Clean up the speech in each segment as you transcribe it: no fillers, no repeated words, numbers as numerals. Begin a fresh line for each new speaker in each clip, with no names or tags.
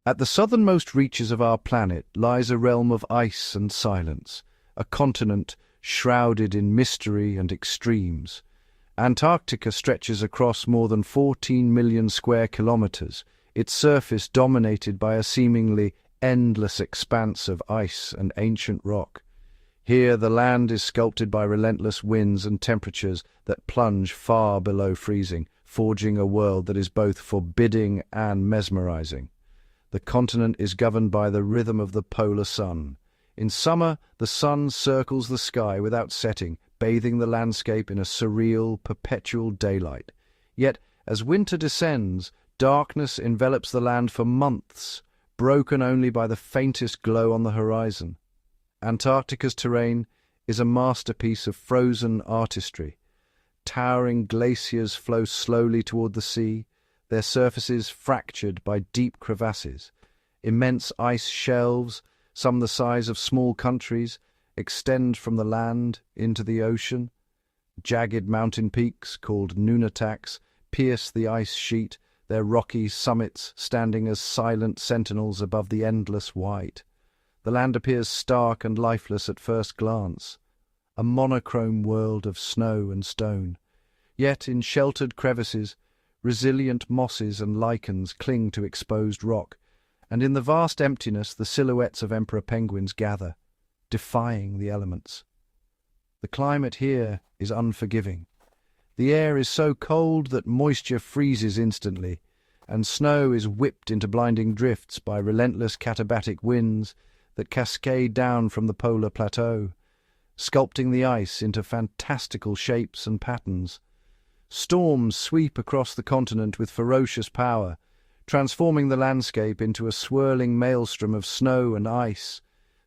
At the southernmost reaches of our planet lies a realm of ice and silence, a continent shrouded in mystery and extremes. Antarctica stretches across more than 14 million square kilometers, its surface dominated by a seemingly endless expanse of ice and ancient rock. Here the land is sculpted by relentless winds and temperatures that plunge far below freezing, forging a world that is both forbidding and mesmerizing. The continent is governed by the rhythm of the polar sun. In summer, the sun circles the sky without setting, bathing the landscape in a surreal, perpetual daylight. Yet, as winter descends, darkness envelops the land for months, broken only by the faintest glow on the horizon. Antarctica's terrain is a masterpiece of frozen artistry. Towering glaciers flow slowly toward the sea, their surfaces fractured by deep crevasses. Immense ice shelves, some the size of small countries, extend from the land into the ocean. Jagged mountain peaks, called nunataks, pierce the ice sheet, their rocky summits standing as silent sentinels above the endless white. The land appears stark and lifeless at first glance, a monochrome world of snow and stone. Yet in sheltered crevices, resilient mosses and lichens cling to exposed rock, and in the vast emptiness the silhouettes of emperor penguins gather, defying the elements. The climate here is unforgiving. The air is so cold that moisture freezes instantly, and snow is whipped into blinding drifts by relentless katabatic winds that cascade down from the polar plateau, sculpting the ice into fantastical shapes and patterns. Storms sweep across the continent with ferocious power, transforming the landscape into a swirling maelstrom of snow and ice.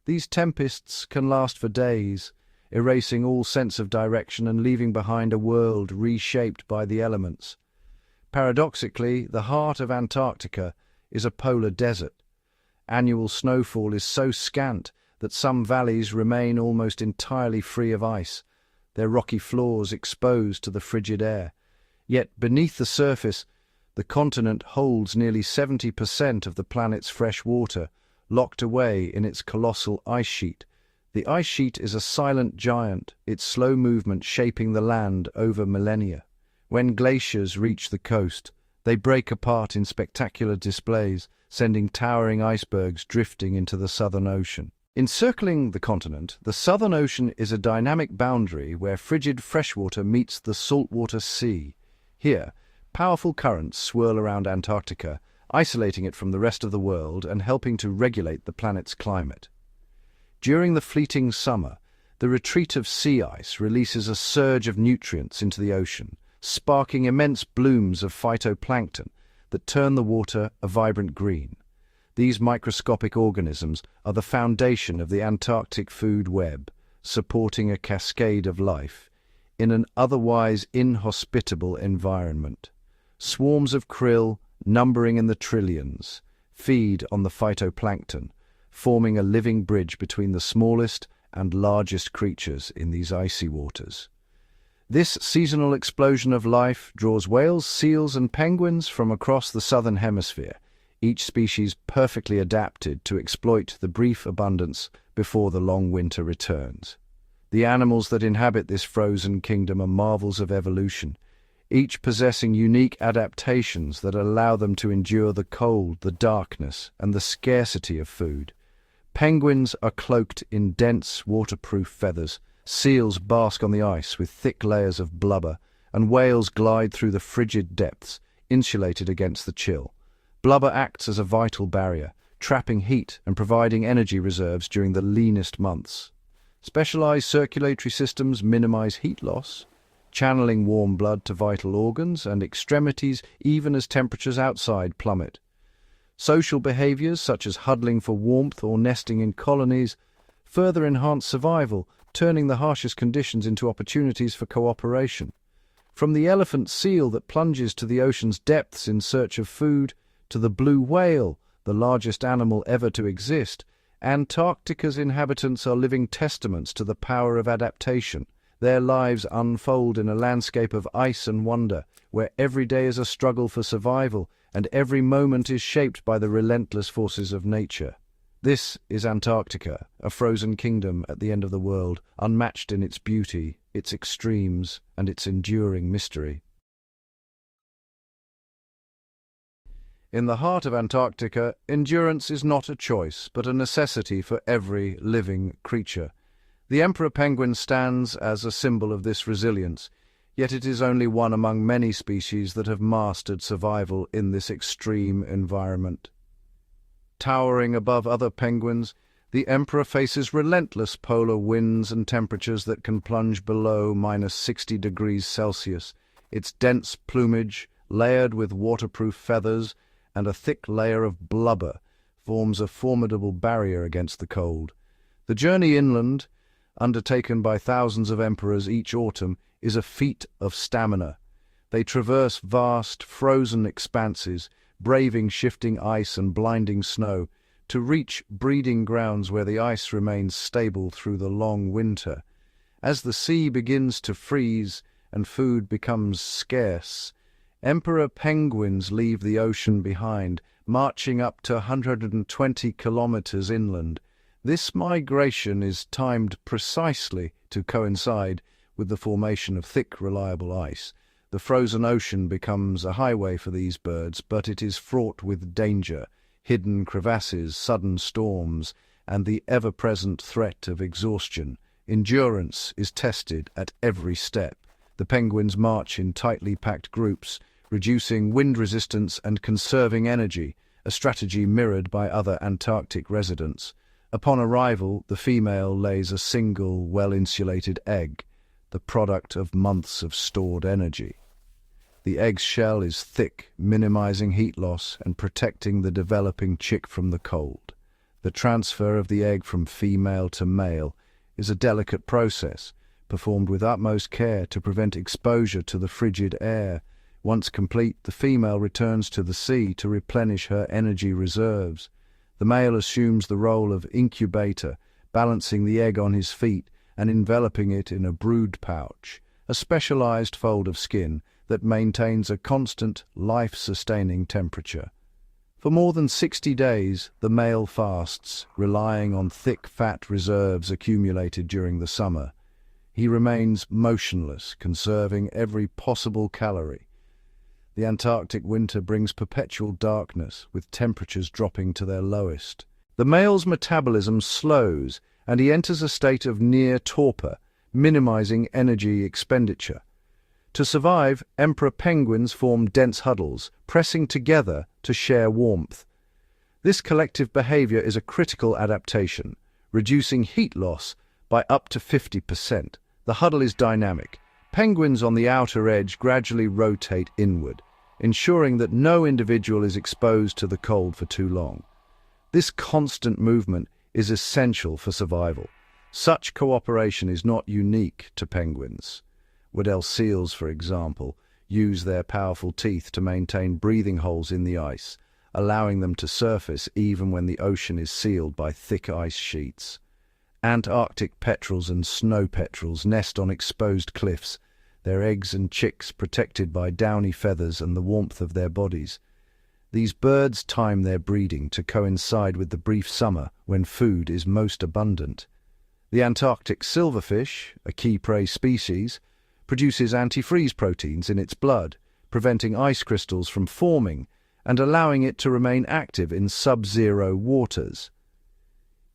These tempests can last for days, erasing all sense of direction and leaving behind a world reshaped by the elements. Paradoxically, the heart of Antarctica is a polar desert. Annual snowfall is so scant that some valleys remain almost entirely free of ice, their rocky floors exposed to the frigid air. Yet beneath the surface, the continent holds nearly 70% of the planet's fresh water, locked away in its colossal ice sheet. The ice sheet is a silent giant, its slow movement shaping the land over millennia. When glaciers reach the coast, they break apart in spectacular displays, sending towering icebergs drifting into the Southern Ocean. Encircling the continent, the Southern Ocean is a dynamic boundary where frigid freshwater meets the saltwater sea. Here, powerful currents swirl around Antarctica, isolating it from the rest of the world and helping to regulate the planet's climate. During the fleeting summer, the retreat of sea ice releases a surge of nutrients into the ocean, sparking immense blooms of phytoplankton that turn the water a vibrant green. These microscopic organisms are the foundation of the Antarctic food web, supporting a cascade of life in an otherwise inhospitable environment. Swarms of krill, numbering in the trillions, feed on the phytoplankton, forming a living bridge between the smallest and largest creatures in these icy waters. This seasonal explosion of life draws whales, seals, and penguins from across the southern hemisphere, each species perfectly adapted to exploit the brief abundance before the long winter returns. The animals that inhabit this frozen kingdom are marvels of evolution, each possessing unique adaptations that allow them to endure the cold, the darkness, and the scarcity of food. Penguins are cloaked in dense, waterproof feathers, seals bask on the ice with thick layers of blubber, and whales glide through the frigid depths, insulated against the chill. Blubber acts as a vital barrier, trapping heat and providing energy reserves during the leanest months. Specialized circulatory systems minimize heat loss, channeling warm blood to vital organs and extremities even as temperatures outside plummet. Social behaviors such as huddling for warmth or nesting in colonies further enhance survival, turning the harshest conditions into opportunities for cooperation. From the elephant seal that plunges to the ocean's depths in search of food, to the blue whale, the largest animal ever to exist, Antarctica's inhabitants are living testaments to the power of adaptation. Their lives unfold in a landscape of ice and wonder, where every day is a struggle for survival and every moment is shaped by the relentless forces of nature. This is Antarctica, a frozen kingdom at the end of the world, unmatched in its beauty, its extremes, and its enduring mystery. In the heart of Antarctica, endurance is not a choice, but a necessity for every living creature. The emperor penguin stands as a symbol of this resilience, yet it is only one among many species that have mastered survival in this extreme environment. Towering above other penguins, the emperor faces relentless polar winds and temperatures that can plunge below -60 degrees Celsius. Its dense plumage, layered with waterproof feathers, and a thick layer of blubber forms a formidable barrier against the cold. The journey inland, undertaken by thousands of emperors each autumn, is a feat of stamina. They traverse vast, frozen expanses, braving shifting ice and blinding snow, to reach breeding grounds where the ice remains stable through the long winter. As the sea begins to freeze and food becomes scarce, emperor penguins leave the ocean behind, marching up to 120 kilometers inland. This migration is timed precisely to coincide with the formation of thick, reliable ice. The frozen ocean becomes a highway for these birds, but it is fraught with danger, hidden crevasses, sudden storms, and the ever-present threat of exhaustion. Endurance is tested at every step. The penguins march in tightly packed groups, reducing wind resistance and conserving energy, a strategy mirrored by other Antarctic residents. Upon arrival, the female lays a single, well-insulated egg, the product of months of stored energy. The egg's shell is thick, minimizing heat loss and protecting the developing chick from the cold. The transfer of the egg from female to male is a delicate process, performed with utmost care to prevent exposure to the frigid air. Once complete, the female returns to the sea to replenish her energy reserves. The male assumes the role of incubator, balancing the egg on his feet and enveloping it in a brood pouch, a specialized fold of skin that maintains a constant, life-sustaining temperature. For more than 60 days, the male fasts, relying on thick fat reserves accumulated during the summer. He remains motionless, conserving every possible calorie. The Antarctic winter brings perpetual darkness, with temperatures dropping to their lowest. The male's metabolism slows, and he enters a state of near torpor, minimizing energy expenditure. To survive, emperor penguins form dense huddles, pressing together to share warmth. This collective behavior is a critical adaptation, reducing heat loss by up to 50%. The huddle is dynamic. Penguins on the outer edge gradually rotate inward, ensuring that no individual is exposed to the cold for too long. This constant movement is essential for survival. Such cooperation is not unique to penguins. Weddell seals, for example, use their powerful teeth to maintain breathing holes in the ice, allowing them to surface even when the ocean is sealed by thick ice sheets. Antarctic petrels and snow petrels nest on exposed cliffs, their eggs and chicks protected by downy feathers and the warmth of their bodies. These birds time their breeding to coincide with the brief summer when food is most abundant. The Antarctic silverfish, a key prey species, produces antifreeze proteins in its blood, preventing ice crystals from forming and allowing it to remain active in sub-zero waters.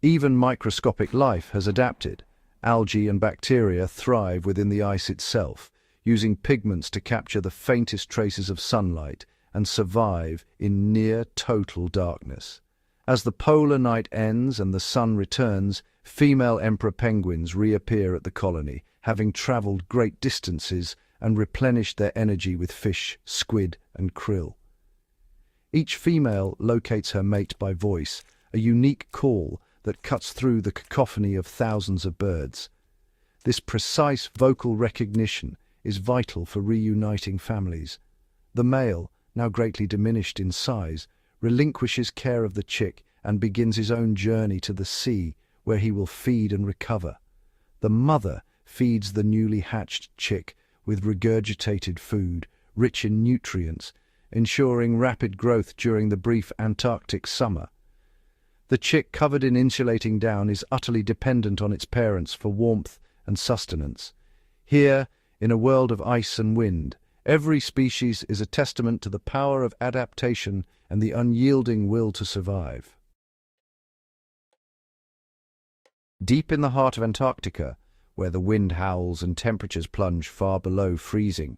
Even microscopic life has adapted. Algae and bacteria thrive within the ice itself, using pigments to capture the faintest traces of sunlight and survive in near-total darkness. As the polar night ends and the sun returns, female emperor penguins reappear at the colony, having traveled great distances and replenished their energy with fish, squid, and krill. Each female locates her mate by voice, a unique call that cuts through the cacophony of thousands of birds. This precise vocal recognition is vital for reuniting families. The male, now greatly diminished in size, relinquishes care of the chick and begins his own journey to the sea, where he will feed and recover. The mother, feeds the newly hatched chick with regurgitated food, rich in nutrients, ensuring rapid growth during the brief Antarctic summer. The chick, covered in insulating down, is utterly dependent on its parents for warmth and sustenance. Here, in a world of ice and wind, every species is a testament to the power of adaptation and the unyielding will to survive. Deep in the heart of Antarctica, where the wind howls and temperatures plunge far below freezing,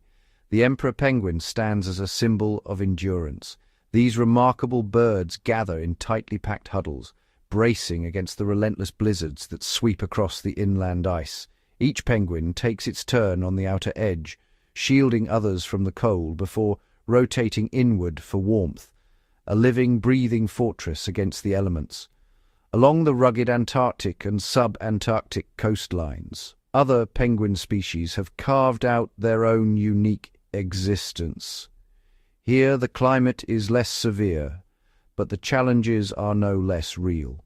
the emperor penguin stands as a symbol of endurance. These remarkable birds gather in tightly packed huddles, bracing against the relentless blizzards that sweep across the inland ice. Each penguin takes its turn on the outer edge, shielding others from the cold before rotating inward for warmth, a living, breathing fortress against the elements. Along the rugged Antarctic and sub-Antarctic coastlines, other penguin species have carved out their own unique existence. Here the climate is less severe, but the challenges are no less real.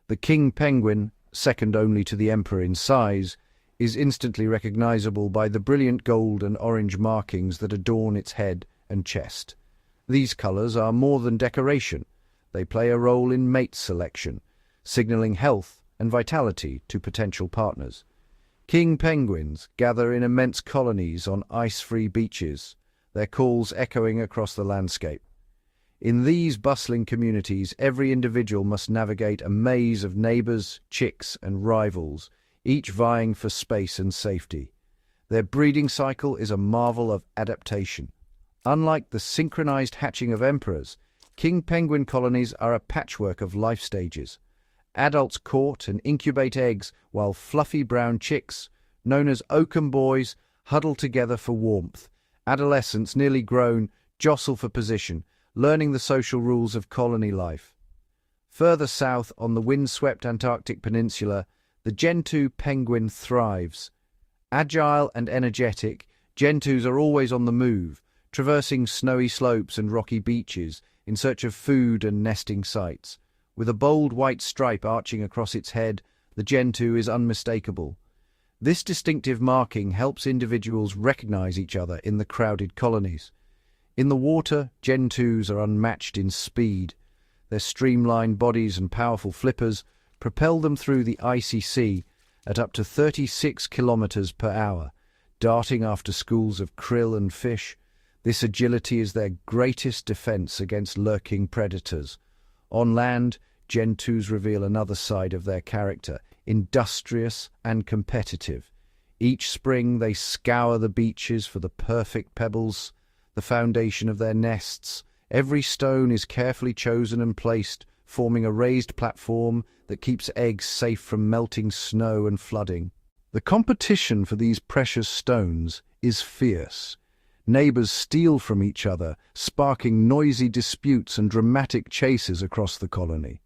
The king penguin, second only to the emperor in size, is instantly recognizable by the brilliant gold and orange markings that adorn its head and chest. These colors are more than decoration. They play a role in mate selection, signaling health and vitality to potential partners. King penguins gather in immense colonies on ice-free beaches, their calls echoing across the landscape. In these bustling communities, every individual must navigate a maze of neighbors, chicks, and rivals, each vying for space and safety. Their breeding cycle is a marvel of adaptation. Unlike the synchronized hatching of emperors, king penguin colonies are a patchwork of life stages. Adults court and incubate eggs, while fluffy brown chicks, known as oakum boys, huddle together for warmth. Adolescents, nearly grown, jostle for position, learning the social rules of colony life. Further south, on the windswept Antarctic peninsula, the gentoo penguin thrives. Agile and energetic, gentoos are always on the move, traversing snowy slopes and rocky beaches in search of food and nesting sites. With a bold white stripe arching across its head, the gentoo is unmistakable. This distinctive marking helps individuals recognize each other in the crowded colonies. In the water, gentoos are unmatched in speed. Their streamlined bodies and powerful flippers propel them through the icy sea at up to 36 kilometers per hour, darting after schools of krill and fish. This agility is their greatest defense against lurking predators. On land, gentoos reveal another side of their character, industrious and competitive. Each spring they scour the beaches for the perfect pebbles, the foundation of their nests. Every stone is carefully chosen and placed, forming a raised platform that keeps eggs safe from melting snow and flooding. The competition for these precious stones is fierce. Neighbors steal from each other, sparking noisy disputes and dramatic chases across the colony.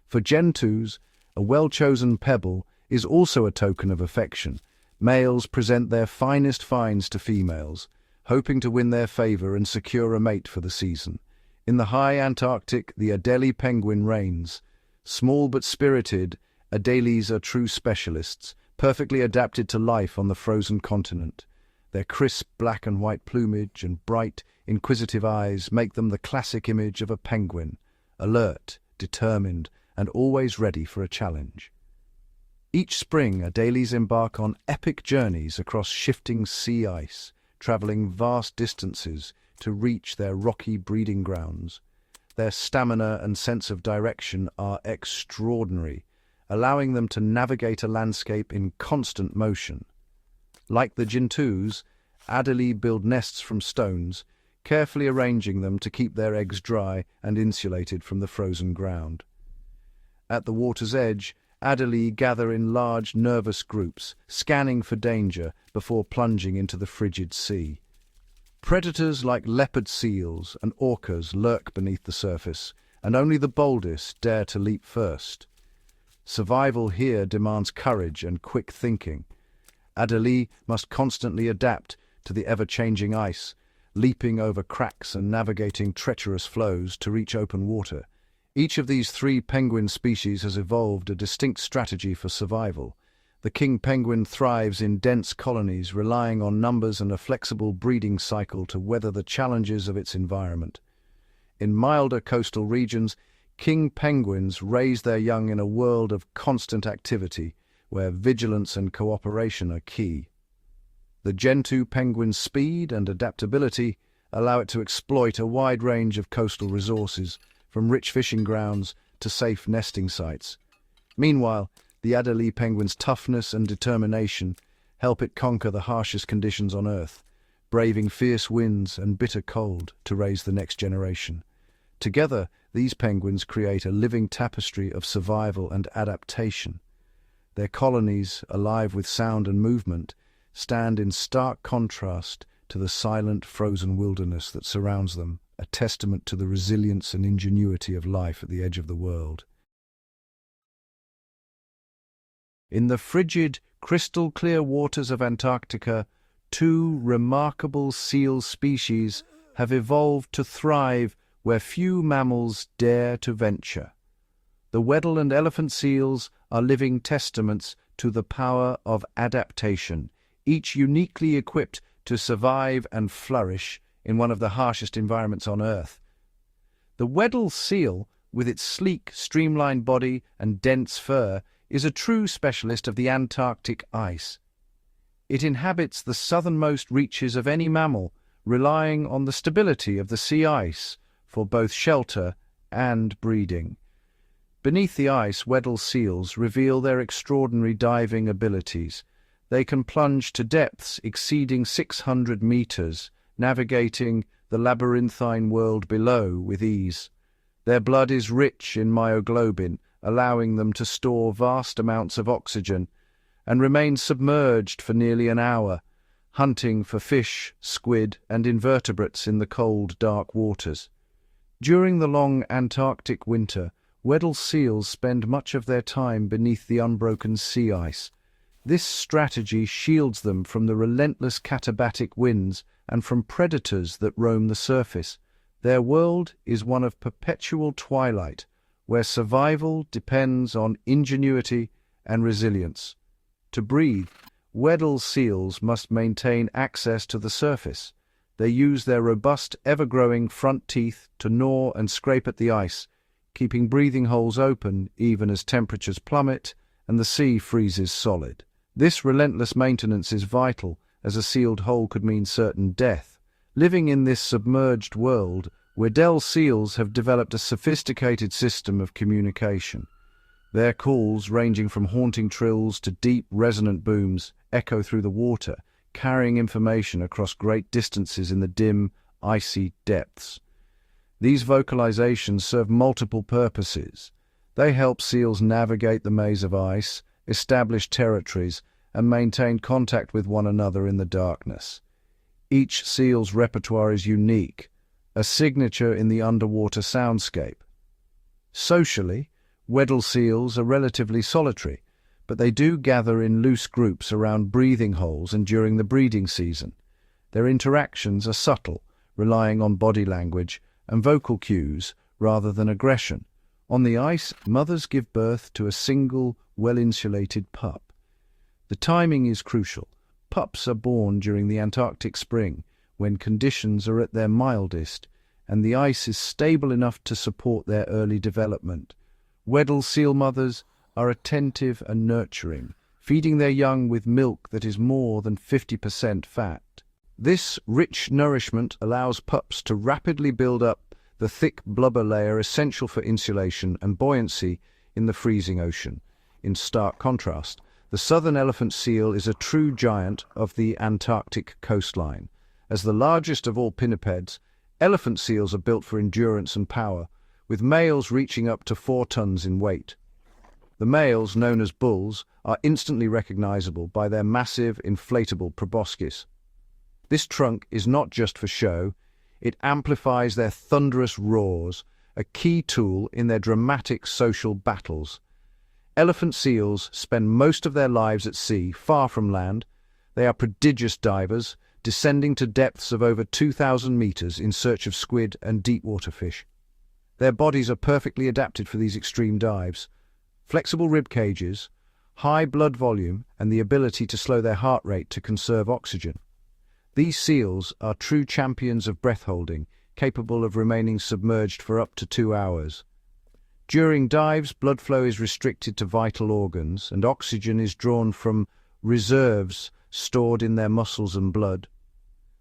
For gentoos, a well-chosen pebble is also a token of affection. Males present their finest finds to females, hoping to win their favor and secure a mate for the season. In the high Antarctic, the Adelie penguin reigns. Small but spirited, Adelies are true specialists, perfectly adapted to life on the frozen continent. Their crisp black and white plumage and bright, inquisitive eyes make them the classic image of a penguin, alert, determined, and always ready for a challenge. Each spring, Adelies embark on epic journeys across shifting sea ice, traveling vast distances to reach their rocky breeding grounds. Their stamina and sense of direction are extraordinary, allowing them to navigate a landscape in constant motion. Like the gentoos, Adelie build nests from stones, carefully arranging them to keep their eggs dry and insulated from the frozen ground. At the water's edge, Adelie gather in large, nervous groups, scanning for danger before plunging into the frigid sea. Predators like leopard seals and orcas lurk beneath the surface, and only the boldest dare to leap first. Survival here demands courage and quick thinking. Adelie must constantly adapt to the ever-changing ice, leaping over cracks and navigating treacherous flows to reach open water. Each of these three penguin species has evolved a distinct strategy for survival. The king penguin thrives in dense colonies, relying on numbers and a flexible breeding cycle to weather the challenges of its environment. In milder coastal regions, king penguins raise their young in a world of constant activity, where vigilance and cooperation are key. The Gentoo penguin's speed and adaptability allow it to exploit a wide range of coastal resources, from rich fishing grounds to safe nesting sites. Meanwhile, the Adelie penguin's toughness and determination help it conquer the harshest conditions on Earth, braving fierce winds and bitter cold to raise the next generation. Together, these penguins create a living tapestry of survival and adaptation. Their colonies, alive with sound and movement, stand in stark contrast to the silent, frozen wilderness that surrounds them, a testament to the resilience and ingenuity of life at the edge of the world. In the frigid, crystal-clear waters of Antarctica, two remarkable seal species have evolved to thrive where few mammals dare to venture. The Weddell and elephant seals are living testaments to the power of adaptation, each uniquely equipped to survive and flourish in one of the harshest environments on Earth. The Weddell seal, with its sleek, streamlined body and dense fur, is a true specialist of the Antarctic ice. It inhabits the southernmost reaches of any mammal, relying on the stability of the sea ice for both shelter and breeding. Beneath the ice, Weddell seals reveal their extraordinary diving abilities. They can plunge to depths exceeding 600 meters, navigating the labyrinthine world below with ease. Their blood is rich in myoglobin, allowing them to store vast amounts of oxygen, and remain submerged for nearly an hour, hunting for fish, squid, and invertebrates in the cold, dark waters. During the long Antarctic winter, Weddell seals spend much of their time beneath the unbroken sea ice. This strategy shields them from the relentless katabatic winds and from predators that roam the surface. Their world is one of perpetual twilight, where survival depends on ingenuity and resilience. To breathe, Weddell seals must maintain access to the surface. They use their robust, ever-growing front teeth to gnaw and scrape at the ice, keeping breathing holes open even as temperatures plummet and the sea freezes solid. This relentless maintenance is vital, as a sealed hole could mean certain death. Living in this submerged world, Weddell seals have developed a sophisticated system of communication. Their calls, ranging from haunting trills to deep, resonant booms, echo through the water, carrying information across great distances in the dim, icy depths. These vocalizations serve multiple purposes. They help seals navigate the maze of ice, establish territories, and maintain contact with one another in the darkness. Each seal's repertoire is unique, a signature in the underwater soundscape. Socially, Weddell seals are relatively solitary, but they do gather in loose groups around breathing holes and during the breeding season. Their interactions are subtle, relying on body language and vocal cues rather than aggression. On the ice, mothers give birth to a single, well-insulated pup. The timing is crucial. Pups are born during the Antarctic spring, when conditions are at their mildest, and the ice is stable enough to support their early development. Weddell seal mothers are attentive and nurturing, feeding their young with milk that is more than 50% fat. This rich nourishment allows pups to rapidly build up the thick blubber layer essential for insulation and buoyancy in the freezing ocean. In stark contrast, the southern elephant seal is a true giant of the Antarctic coastline. As the largest of all pinnipeds, elephant seals are built for endurance and power, with males reaching up to 4 tons in weight. The males, known as bulls, are instantly recognizable by their massive, inflatable proboscis. This trunk is not just for show, it amplifies their thunderous roars, a key tool in their dramatic social battles. Elephant seals spend most of their lives at sea, far from land. They are prodigious divers, descending to depths of over 2,000 meters in search of squid and deep-water fish. Their bodies are perfectly adapted for these extreme dives. Flexible rib cages, high blood volume, and the ability to slow their heart rate to conserve oxygen. These seals are true champions of breath-holding, capable of remaining submerged for up to 2 hours. During dives, blood flow is restricted to vital organs, and oxygen is drawn from reserves stored in their muscles and blood.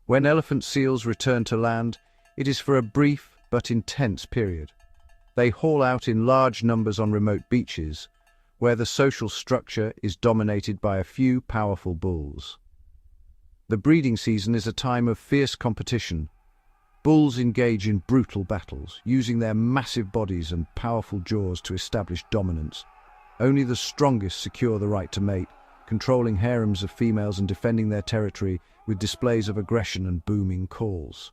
When elephant seals return to land, it is for a brief but intense period. They haul out in large numbers on remote beaches, where the social structure is dominated by a few powerful bulls. The breeding season is a time of fierce competition. Bulls engage in brutal battles, using their massive bodies and powerful jaws to establish dominance. Only the strongest secure the right to mate, controlling harems of females and defending their territory with displays of aggression and booming calls.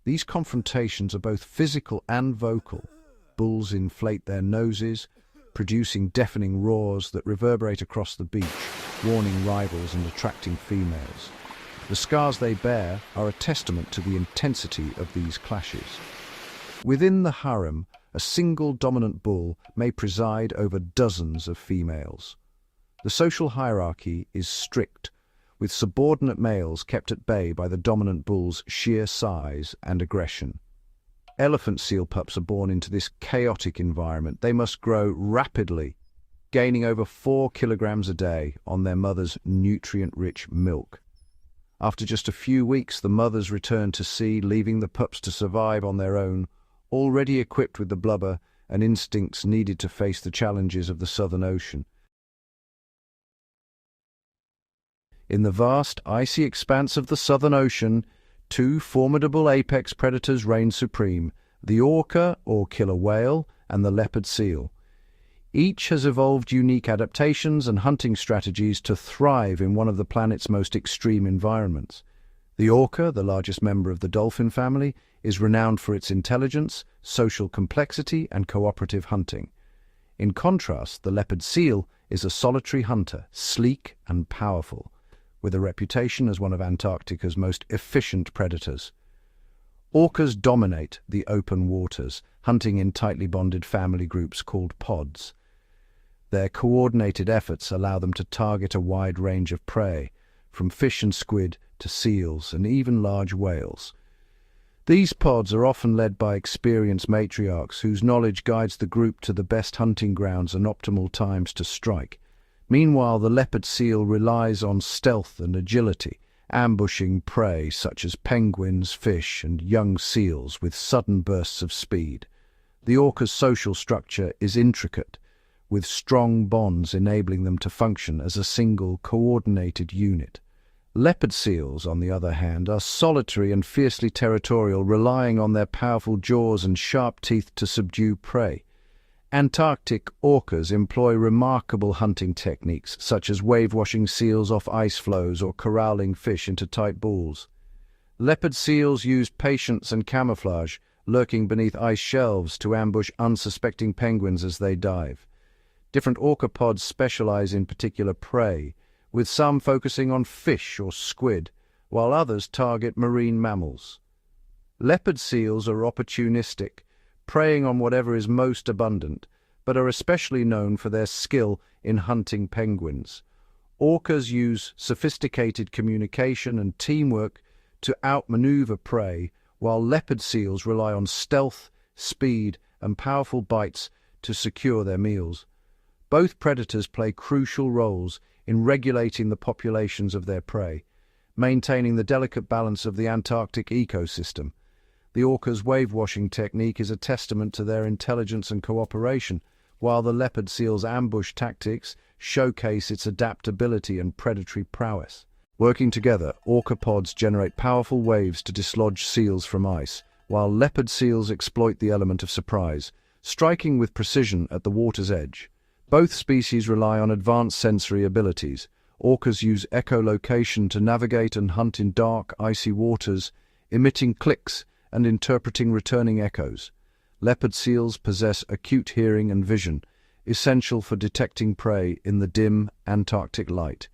These confrontations are both physical and vocal. Bulls inflate their noses, producing deafening roars that reverberate across the beach, warning rivals and attracting females. The scars they bear are a testament to the intensity of these clashes. Within the harem, a single dominant bull may preside over dozens of females. The social hierarchy is strict, with subordinate males kept at bay by the dominant bull's sheer size and aggression. Elephant seal pups are born into this chaotic environment. They must grow rapidly, gaining over 4 kilograms a day on their mother's nutrient-rich milk. After just a few weeks, the mothers return to sea, leaving the pups to survive on their own, already equipped with the blubber and instincts needed to face the challenges of the Southern Ocean. In the vast, icy expanse of the Southern Ocean, 2 formidable apex predators reign supreme, the orca, or killer whale, and the leopard seal. Each has evolved unique adaptations and hunting strategies to thrive in one of the planet's most extreme environments. The orca, the largest member of the dolphin family, is renowned for its intelligence, social complexity, and cooperative hunting. In contrast, the leopard seal is a solitary hunter, sleek and powerful, with a reputation as one of Antarctica's most efficient predators. Orcas dominate the open waters, hunting in tightly bonded family groups called pods. Their coordinated efforts allow them to target a wide range of prey, from fish and squid to seals and even large whales. These pods are often led by experienced matriarchs whose knowledge guides the group to the best hunting grounds and optimal times to strike. Meanwhile, the leopard seal relies on stealth and agility, ambushing prey such as penguins, fish, and young seals with sudden bursts of speed. The orca's social structure is intricate, with strong bonds enabling them to function as a single, coordinated unit. Leopard seals, on the other hand, are solitary and fiercely territorial, relying on their powerful jaws and sharp teeth to subdue prey. Antarctic orcas employ remarkable hunting techniques, such as wave-washing seals off ice floes or corralling fish into tight balls. Leopard seals use patience and camouflage, lurking beneath ice shelves to ambush unsuspecting penguins as they dive. Different orca pods specialize in particular prey, with some focusing on fish or squid, while others target marine mammals. Leopard seals are opportunistic, preying on whatever is most abundant, but are especially known for their skill in hunting penguins. Orcas use sophisticated communication and teamwork to outmaneuver prey, while leopard seals rely on stealth, speed, and powerful bites to secure their meals. Both predators play crucial roles in regulating the populations of their prey, maintaining the delicate balance of the Antarctic ecosystem. The orca's wave-washing technique is a testament to their intelligence and cooperation, while the leopard seal's ambush tactics showcase its adaptability and predatory prowess. Working together, orca pods generate powerful waves to dislodge seals from ice, while leopard seals exploit the element of surprise, striking with precision at the water's edge. Both species rely on advanced sensory abilities. Orcas use echolocation to navigate and hunt in dark, icy waters, emitting clicks and interpreting returning echoes. Leopard seals possess acute hearing and vision, essential for detecting prey in the dim Antarctic light.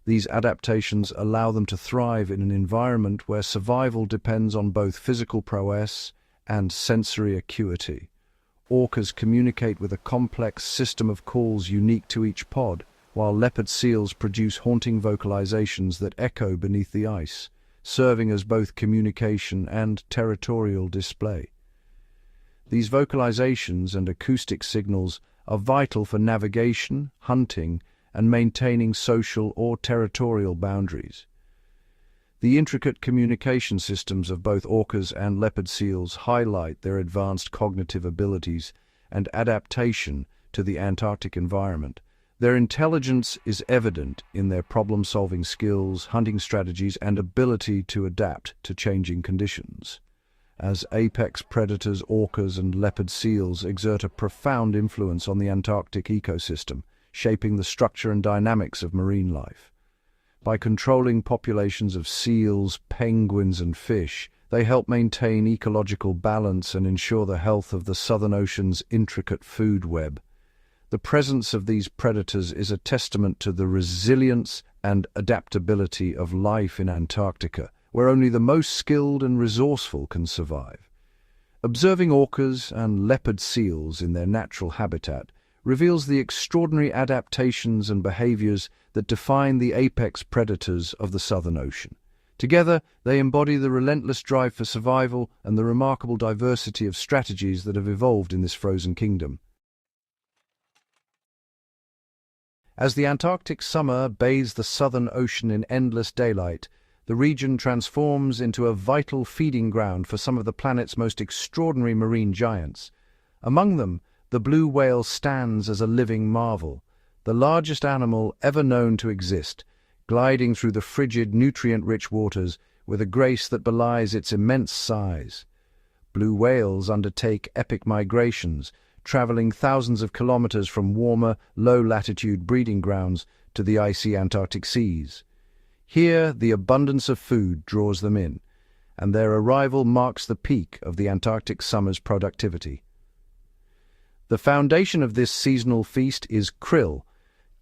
These adaptations allow them to thrive in an environment where survival depends on both physical prowess and sensory acuity. Orcas communicate with a complex system of calls unique to each pod, while leopard seals produce haunting vocalizations that echo beneath the ice, serving as both communication and territorial display. These vocalizations and acoustic signals are vital for navigation, hunting, and maintaining social or territorial boundaries. The intricate communication systems of both orcas and leopard seals highlight their advanced cognitive abilities and adaptation to the Antarctic environment. Their intelligence is evident in their problem-solving skills, hunting strategies, and ability to adapt to changing conditions. As apex predators, orcas and leopard seals exert a profound influence on the Antarctic ecosystem, shaping the structure and dynamics of marine life. By controlling populations of seals, penguins, and fish, they help maintain ecological balance and ensure the health of the Southern Ocean's intricate food web. The presence of these predators is a testament to the resilience and adaptability of life in Antarctica, where only the most skilled and resourceful can survive. Observing orcas and leopard seals in their natural habitat reveals the extraordinary adaptations and behaviors that define the apex predators of the Southern Ocean. Together, they embody the relentless drive for survival and the remarkable diversity of strategies that have evolved in this frozen kingdom. As the Antarctic summer bathes the Southern Ocean in endless daylight, the region transforms into a vital feeding ground for some of the planet's most extraordinary marine giants. Among them, the blue whale stands as a living marvel, the largest animal ever known to exist, gliding through the frigid, nutrient-rich waters with a grace that belies its immense size. Blue whales undertake epic migrations, traveling thousands of kilometers from warmer, low-latitude breeding grounds to the icy Antarctic seas. Here, the abundance of food draws them in, and their arrival marks the peak of the Antarctic summer's productivity. The foundation of this seasonal feast is krill,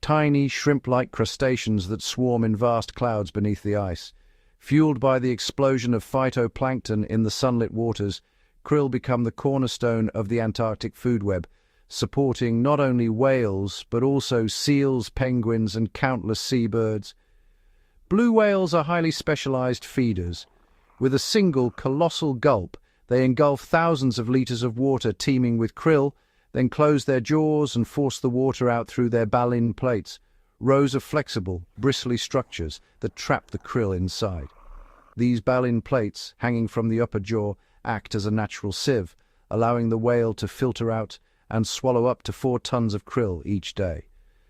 tiny shrimp-like crustaceans that swarm in vast clouds beneath the ice. Fueled by the explosion of phytoplankton in the sunlit waters, krill become the cornerstone of the Antarctic food web, supporting not only whales but also seals, penguins, and countless seabirds. Blue whales are highly specialized feeders. With a single colossal gulp, they engulf thousands of liters of water teeming with krill, then close their jaws and force the water out through their baleen plates, rows of flexible, bristly structures that trap the krill inside. These baleen plates, hanging from the upper jaw, act as a natural sieve, allowing the whale to filter out and swallow up to 4 tons of krill each day.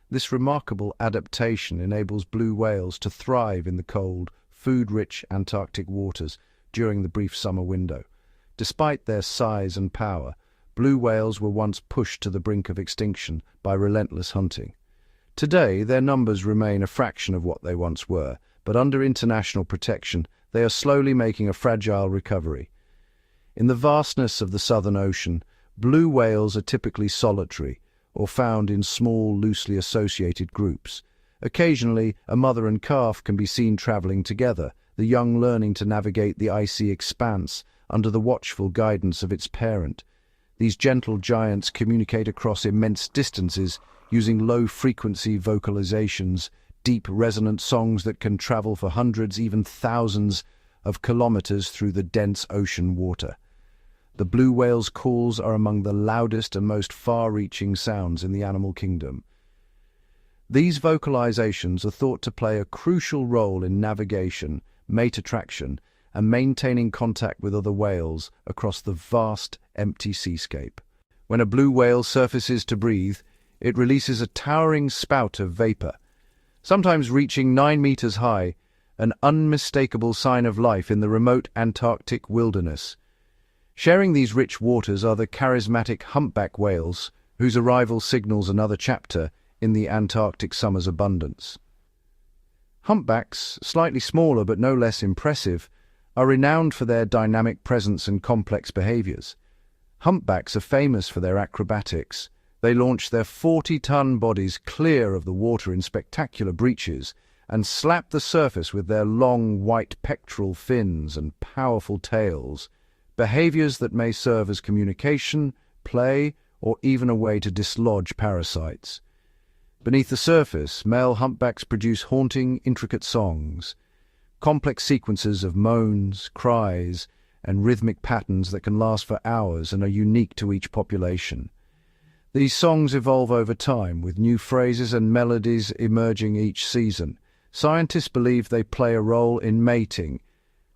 This remarkable adaptation enables blue whales to thrive in the cold, food-rich Antarctic waters during the brief summer window. Despite their size and power, blue whales were once pushed to the brink of extinction by relentless hunting. Today, their numbers remain a fraction of what they once were, but under international protection, they are slowly making a fragile recovery. In the vastness of the Southern Ocean, blue whales are typically solitary or found in small, loosely associated groups. Occasionally, a mother and calf can be seen traveling together, the young learning to navigate the icy expanse under the watchful guidance of its parent. These gentle giants communicate across immense distances using low-frequency vocalizations, deep, resonant songs that can travel for hundreds, even thousands of kilometers through the dense ocean water. The blue whale's calls are among the loudest and most far-reaching sounds in the animal kingdom. These vocalizations are thought to play a crucial role in navigation, mate attraction, and maintaining contact with other whales across the vast, empty seascape. When a blue whale surfaces to breathe, it releases a towering spout of vapor, sometimes reaching 9 meters high, an unmistakable sign of life in the remote Antarctic wilderness. Sharing these rich waters are the charismatic humpback whales, whose arrival signals another chapter in the Antarctic summer's abundance. Humpbacks, slightly smaller but no less impressive, are renowned for their dynamic presence and complex behaviors. Humpbacks are famous for their acrobatics. They launch their 40-ton bodies clear of the water in spectacular breaches and slap the surface with their long white pectoral fins and powerful tails, behaviors that may serve as communication, play, or even a way to dislodge parasites. Beneath the surface, male humpbacks produce haunting, intricate songs, complex sequences of moans, cries, and rhythmic patterns that can last for hours and are unique to each population. These songs evolve over time, with new phrases and melodies emerging each season. Scientists believe they play a role in mating,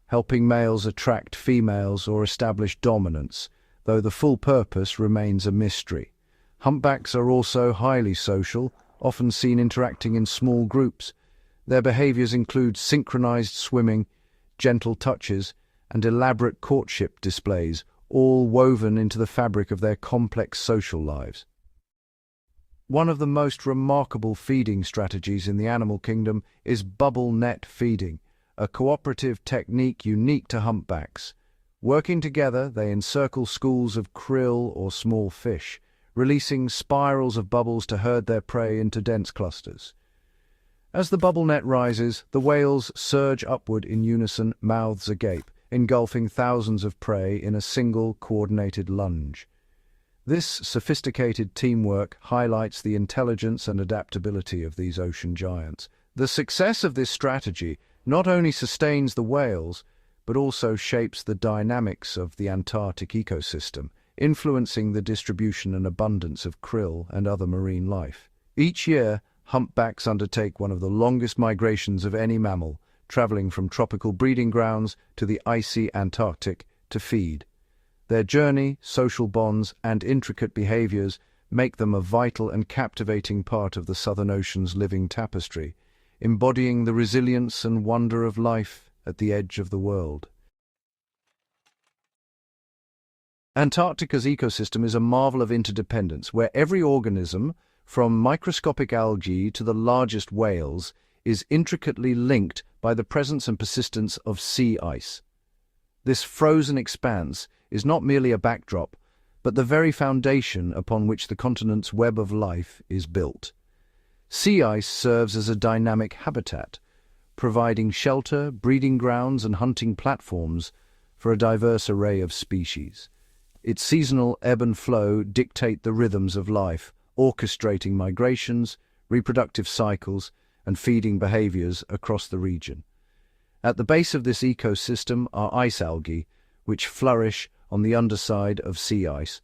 helping males attract females or establish dominance, though the full purpose remains a mystery. Humpbacks are also highly social, often seen interacting in small groups. Their behaviors include synchronized swimming, gentle touches, and elaborate courtship displays, all woven into the fabric of their complex social lives. One of the most remarkable feeding strategies in the animal kingdom is bubble net feeding, a cooperative technique unique to humpbacks. Working together, they encircle schools of krill or small fish, releasing spirals of bubbles to herd their prey into dense clusters. As the bubble net rises, the whales surge upward in unison, mouths agape, engulfing thousands of prey in a single coordinated lunge. This sophisticated teamwork highlights the intelligence and adaptability of these ocean giants. The success of this strategy not only sustains the whales, but also shapes the dynamics of the Antarctic ecosystem, influencing the distribution and abundance of krill and other marine life. Each year, humpbacks undertake one of the longest migrations of any mammal, traveling from tropical breeding grounds to the icy Antarctic to feed. Their journey, social bonds, and intricate behaviors make them a vital and captivating part of the Southern Ocean's living tapestry, embodying the resilience and wonder of life at the edge of the world. Antarctica's ecosystem is a marvel of interdependence, where every organism, from microscopic algae to the largest whales, is intricately linked by the presence and persistence of sea ice. This frozen expanse is not merely a backdrop, but the very foundation upon which the continent's web of life is built. Sea ice serves as a dynamic habitat, providing shelter, breeding grounds, and hunting platforms for a diverse array of species. Its seasonal ebb and flow dictate the rhythms of life, orchestrating migrations, reproductive cycles, and feeding behaviors across the region. At the base of this ecosystem are ice algae, which flourish on the underside of sea ice.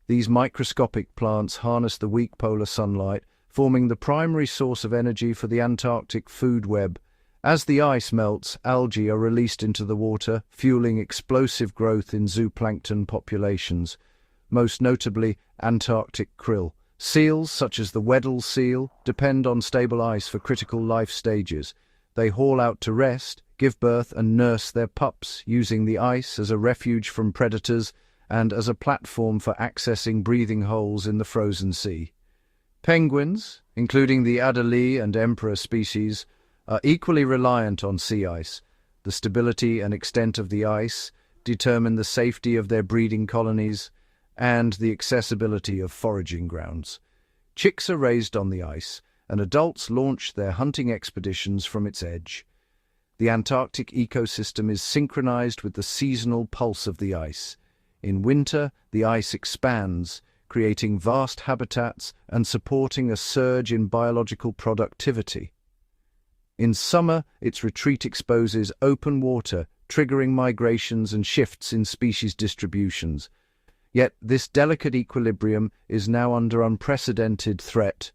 These microscopic plants harness the weak polar sunlight, forming the primary source of energy for the Antarctic food web. As the ice melts, algae are released into the water, fueling explosive growth in zooplankton populations, most notably Antarctic krill. Seals, such as the Weddell seal, depend on stable ice for critical life stages. They haul out to rest, give birth and nurse their pups, using the ice as a refuge from predators and as a platform for accessing breathing holes in the frozen sea. Penguins, including the Adelie and Emperor species, are equally reliant on sea ice. The stability and extent of the ice determine the safety of their breeding colonies and the accessibility of foraging grounds. Chicks are raised on the ice, and adults launch their hunting expeditions from its edge. The Antarctic ecosystem is synchronized with the seasonal pulse of the ice. In winter, the ice expands, creating vast habitats and supporting a surge in biological productivity. In summer, its retreat exposes open water, triggering migrations and shifts in species distributions. Yet this delicate equilibrium is now under unprecedented threat.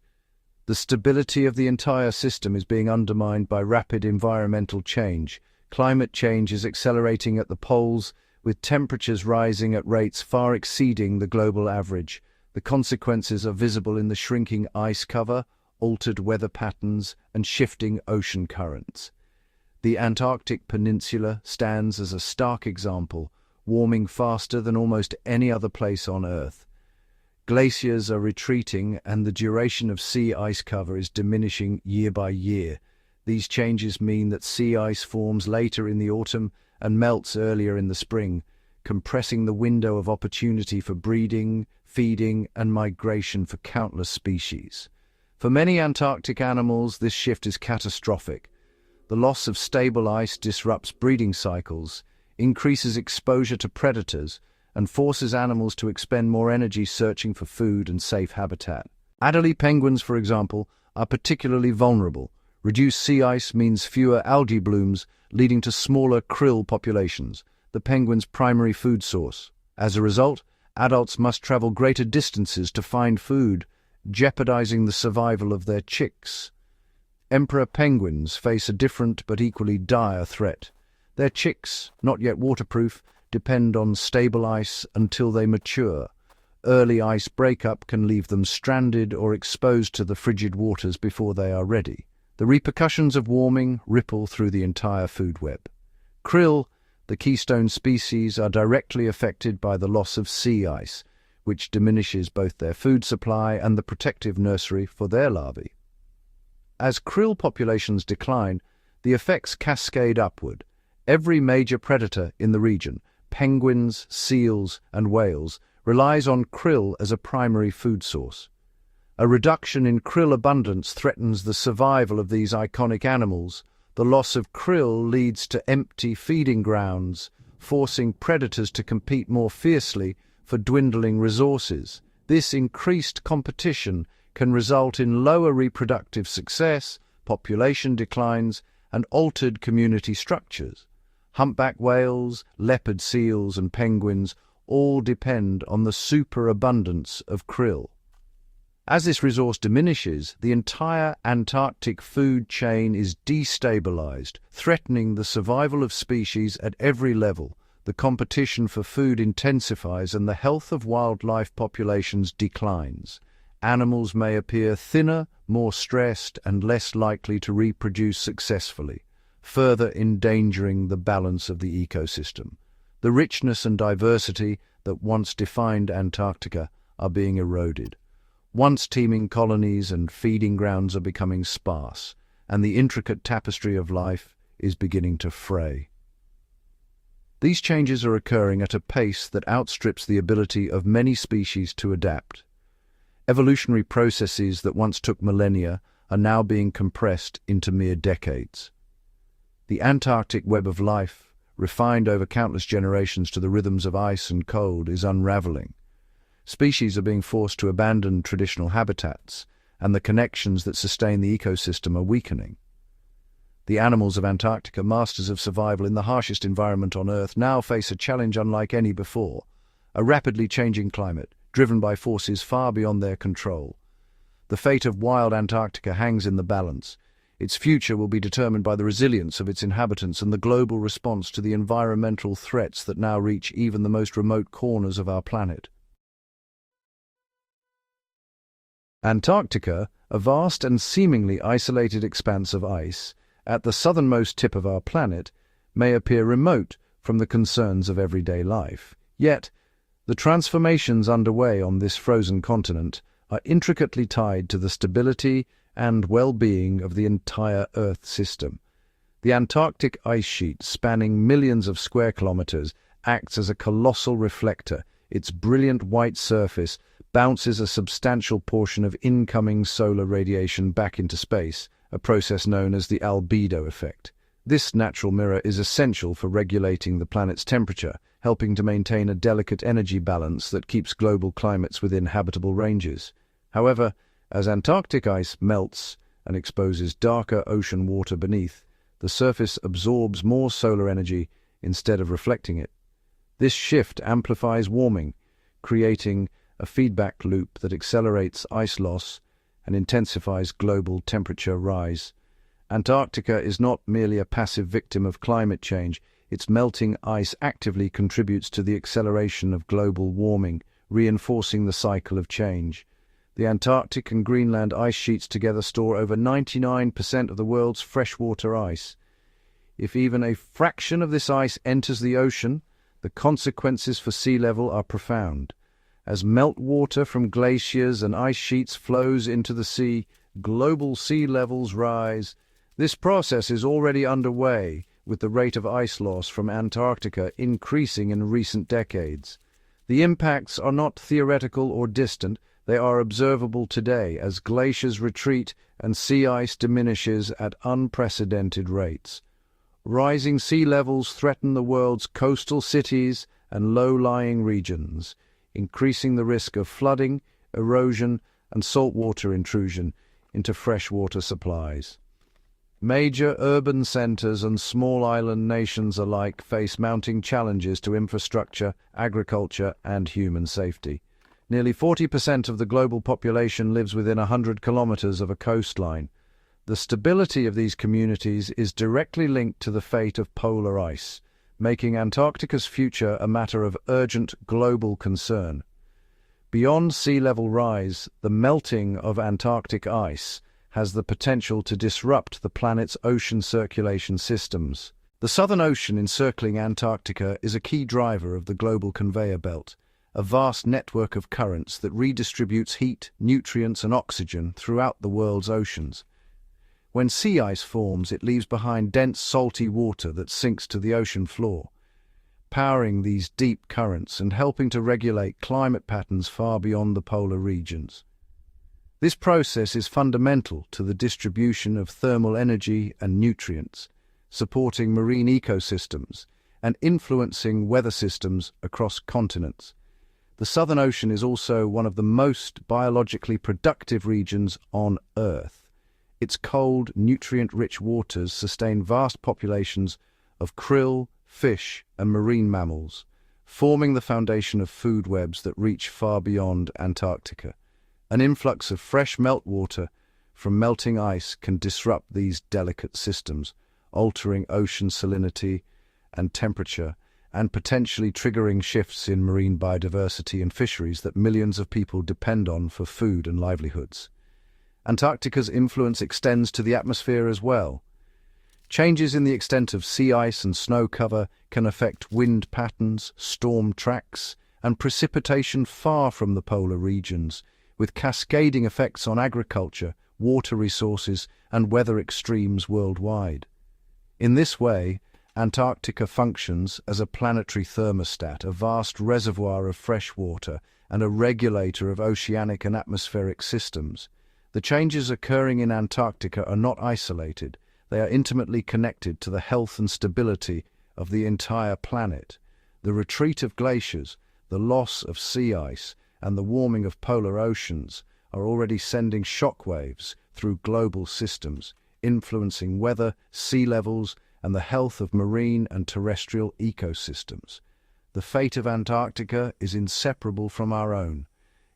The stability of the entire system is being undermined by rapid environmental change. Climate change is accelerating at the poles, with temperatures rising at rates far exceeding the global average. The consequences are visible in the shrinking ice cover, altered weather patterns, and shifting ocean currents. The Antarctic Peninsula stands as a stark example, warming faster than almost any other place on Earth. Glaciers are retreating, and the duration of sea ice cover is diminishing year by year. These changes mean that sea ice forms later in the autumn and melts earlier in the spring, compressing the window of opportunity for breeding, feeding, and migration for countless species. For many Antarctic animals, this shift is catastrophic. The loss of stable ice disrupts breeding cycles, increases exposure to predators, and forces animals to expend more energy searching for food and safe habitat. Adelie penguins, for example, are particularly vulnerable. Reduced sea ice means fewer algae blooms, leading to smaller krill populations, the penguin's primary food source. As a result, adults must travel greater distances to find food, jeopardizing the survival of their chicks. Emperor penguins face a different but equally dire threat. Their chicks, not yet waterproof, depend on stable ice until they mature. Early ice breakup can leave them stranded or exposed to the frigid waters before they are ready. The repercussions of warming ripple through the entire food web. Krill, the keystone species, are directly affected by the loss of sea ice, which diminishes both their food supply and the protective nursery for their larvae. As krill populations decline, the effects cascade upward. Every major predator in the region, penguins, seals, and whales, relies on krill as a primary food source. A reduction in krill abundance threatens the survival of these iconic animals. The loss of krill leads to empty feeding grounds, forcing predators to compete more fiercely for dwindling resources. This increased competition can result in lower reproductive success, population declines, and altered community structures. Humpback whales, leopard seals, and penguins all depend on the superabundance of krill. As this resource diminishes, the entire Antarctic food chain is destabilized, threatening the survival of species at every level. The competition for food intensifies and the health of wildlife populations declines. Animals may appear thinner, more stressed, and less likely to reproduce successfully, further endangering the balance of the ecosystem. The richness and diversity that once defined Antarctica are being eroded. Once teeming colonies and feeding grounds are becoming sparse, and the intricate tapestry of life is beginning to fray. These changes are occurring at a pace that outstrips the ability of many species to adapt. Evolutionary processes that once took millennia are now being compressed into mere decades. The Antarctic web of life, refined over countless generations to the rhythms of ice and cold, is unraveling. Species are being forced to abandon traditional habitats, and the connections that sustain the ecosystem are weakening. The animals of Antarctica, masters of survival in the harshest environment on Earth, now face a challenge unlike any before: a rapidly changing climate, driven by forces far beyond their control. The fate of wild Antarctica hangs in the balance. Its future will be determined by the resilience of its inhabitants and the global response to the environmental threats that now reach even the most remote corners of our planet. Antarctica, a vast and seemingly isolated expanse of ice, at the southernmost tip of our planet, may appear remote from the concerns of everyday life. Yet, the transformations underway on this frozen continent are intricately tied to the stability and well-being of the entire Earth system. The Antarctic ice sheet, spanning millions of square kilometers, acts as a colossal reflector. Its brilliant white surface bounces a substantial portion of incoming solar radiation back into space, a process known as the albedo effect. This natural mirror is essential for regulating the planet's temperature, helping to maintain a delicate energy balance that keeps global climates within habitable ranges. However, as Antarctic ice melts and exposes darker ocean water beneath, the surface absorbs more solar energy instead of reflecting it. This shift amplifies warming, creating a feedback loop that accelerates ice loss and intensifies global temperature rise. Antarctica is not merely a passive victim of climate change. Its melting ice actively contributes to the acceleration of global warming, reinforcing the cycle of change. The Antarctic and Greenland ice sheets together store over 99% of the world's freshwater ice. If even a fraction of this ice enters the ocean, the consequences for sea level are profound. As meltwater from glaciers and ice sheets flows into the sea, global sea levels rise. This process is already underway, with the rate of ice loss from Antarctica increasing in recent decades. The impacts are not theoretical or distant. They are observable today as glaciers retreat and sea ice diminishes at unprecedented rates. Rising sea levels threaten the world's coastal cities and low-lying regions, increasing the risk of flooding, erosion, and saltwater intrusion. into freshwater supplies. Major urban centers and small island nations alike face mounting challenges to infrastructure, agriculture, and human safety. Nearly 40% of the global population lives within 100 kilometers of a coastline. The stability of these communities is directly linked to the fate of polar ice, making Antarctica's future a matter of urgent global concern. Beyond sea level rise, the melting of Antarctic ice has the potential to disrupt the planet's ocean circulation systems. The Southern Ocean encircling Antarctica is a key driver of the global conveyor belt, a vast network of currents that redistributes heat, nutrients, and oxygen throughout the world's oceans. When sea ice forms, it leaves behind dense, salty water that sinks to the ocean floor, powering these deep currents and helping to regulate climate patterns far beyond the polar regions. This process is fundamental to the distribution of thermal energy and nutrients, supporting marine ecosystems and influencing weather systems across continents. The Southern Ocean is also one of the most biologically productive regions on Earth. Its cold, nutrient-rich waters sustain vast populations of krill, fish, and marine mammals, forming the foundation of food webs that reach far beyond Antarctica. An influx of fresh meltwater from melting ice can disrupt these delicate systems, altering ocean salinity and temperature, and potentially triggering shifts in marine biodiversity and fisheries that millions of people depend on for food and livelihoods. Antarctica's influence extends to the atmosphere as well. Changes in the extent of sea ice and snow cover can affect wind patterns, storm tracks, and precipitation far from the polar regions, with cascading effects on agriculture, water resources, and weather extremes worldwide. In this way, Antarctica functions as a planetary thermostat, a vast reservoir of fresh water, and a regulator of oceanic and atmospheric systems. The changes occurring in Antarctica are not isolated. They are intimately connected to the health and stability of the entire planet. The retreat of glaciers, the loss of sea ice, and the warming of polar oceans are already sending shockwaves through global systems, influencing weather, sea levels, and the health of marine and terrestrial ecosystems. The fate of Antarctica is inseparable from our own.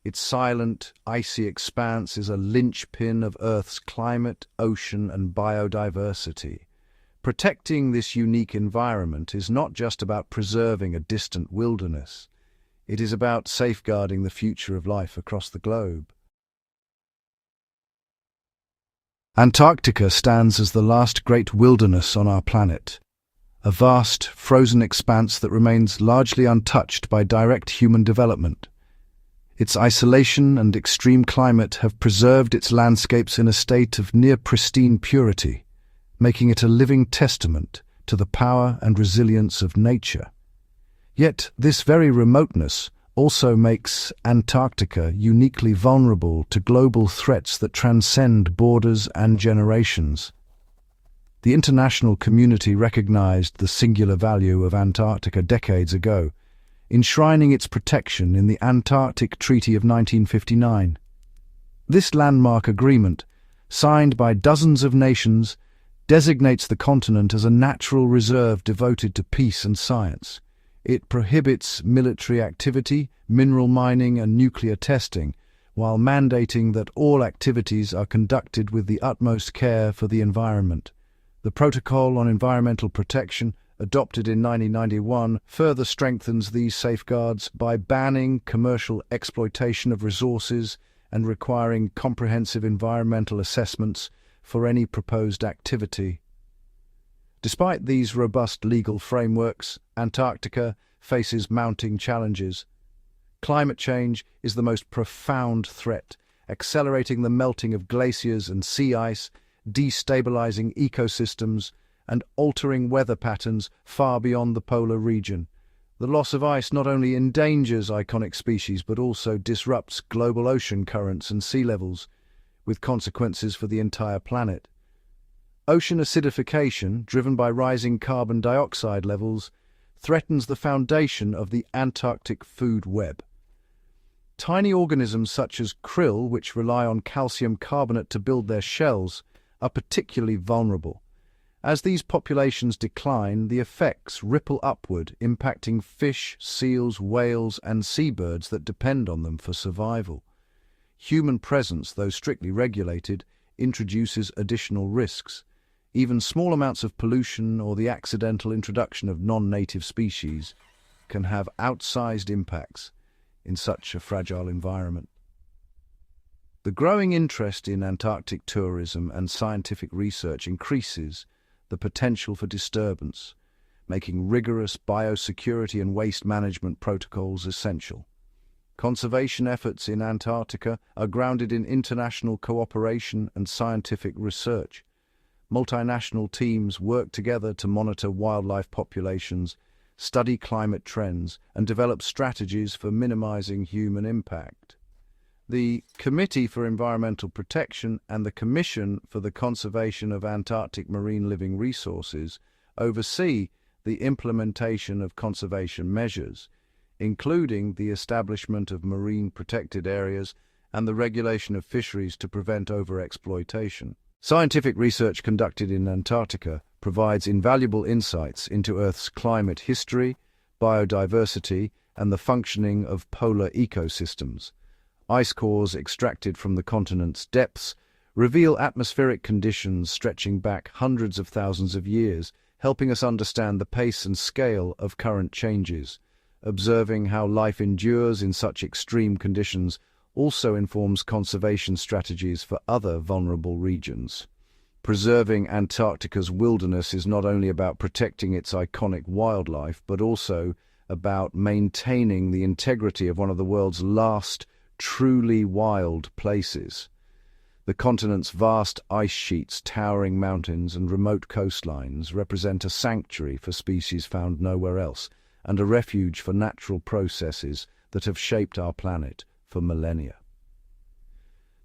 Its silent, icy expanse is a linchpin of Earth's climate, ocean, and biodiversity. Protecting this unique environment is not just about preserving a distant wilderness. It is about safeguarding the future of life across the globe. Antarctica stands as the last great wilderness on our planet, a vast, frozen expanse that remains largely untouched by direct human development. Its isolation and extreme climate have preserved its landscapes in a state of near-pristine purity, making it a living testament to the power and resilience of nature. Yet this very remoteness also makes Antarctica uniquely vulnerable to global threats that transcend borders and generations. The international community recognized the singular value of Antarctica decades ago, enshrining its protection in the Antarctic Treaty of 1959. This landmark agreement, signed by dozens of nations, designates the continent as a natural reserve devoted to peace and science. It prohibits military activity, mineral mining, and nuclear testing, while mandating that all activities are conducted with the utmost care for the environment. The Protocol on Environmental Protection, adopted in 1991, further strengthens these safeguards by banning commercial exploitation of resources and requiring comprehensive environmental assessments for any proposed activity. Despite these robust legal frameworks, Antarctica faces mounting challenges. Climate change is the most profound threat, accelerating the melting of glaciers and sea ice, destabilizing ecosystems, and altering weather patterns far beyond the polar region. The loss of ice not only endangers iconic species but also disrupts global ocean currents and sea levels, with consequences for the entire planet. Ocean acidification, driven by rising carbon dioxide levels, threatens the foundation of the Antarctic food web. Tiny organisms such as krill, which rely on calcium carbonate to build their shells, are particularly vulnerable. As these populations decline, the effects ripple upward, impacting fish, seals, whales, and seabirds that depend on them for survival. Human presence, though strictly regulated, introduces additional risks. Even small amounts of pollution or the accidental introduction of non-native species can have outsized impacts in such a fragile environment. The growing interest in Antarctic tourism and scientific research increases the potential for disturbance, making rigorous biosecurity and waste management protocols essential. Conservation efforts in Antarctica are grounded in international cooperation and scientific research. Multinational teams work together to monitor wildlife populations, study climate trends, and develop strategies for minimizing human impact. The Committee for Environmental Protection and the Commission for the Conservation of Antarctic Marine Living Resources oversee the implementation of conservation measures, including the establishment of marine protected areas and the regulation of fisheries to prevent overexploitation. Scientific research conducted in Antarctica provides invaluable insights into Earth's climate history, biodiversity, and the functioning of polar ecosystems. Ice cores extracted from the continent's depths reveal atmospheric conditions stretching back hundreds of thousands of years, helping us understand the pace and scale of current changes. Observing how life endures in such extreme conditions also informs conservation strategies for other vulnerable regions. Preserving Antarctica's wilderness is not only about protecting its iconic wildlife, but also about maintaining the integrity of one of the world's last truly wild places. The continent's vast ice sheets, towering mountains, and remote coastlines represent a sanctuary for species found nowhere else, and a refuge for natural processes that have shaped our planet for millennia.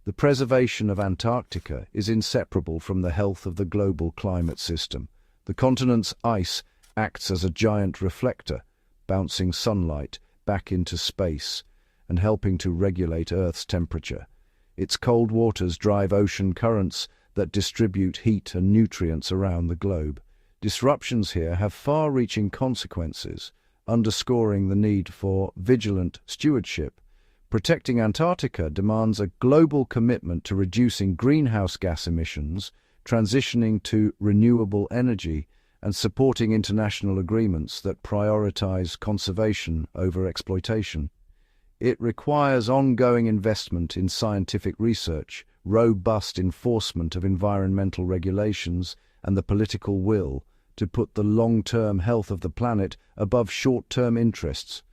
The preservation of Antarctica is inseparable from the health of the global climate system. The continent's ice acts as a giant reflector, bouncing sunlight back into space and helping to regulate Earth's temperature. Its cold waters drive ocean currents that distribute heat and nutrients around the globe. Disruptions here have far-reaching consequences, underscoring the need for vigilant stewardship. Protecting Antarctica demands a global commitment to reducing greenhouse gas emissions, transitioning to renewable energy, and supporting international agreements that prioritize conservation over exploitation. It requires ongoing investment in scientific research, robust enforcement of environmental regulations, and the political will to put the long-term health of the planet above short-term interests.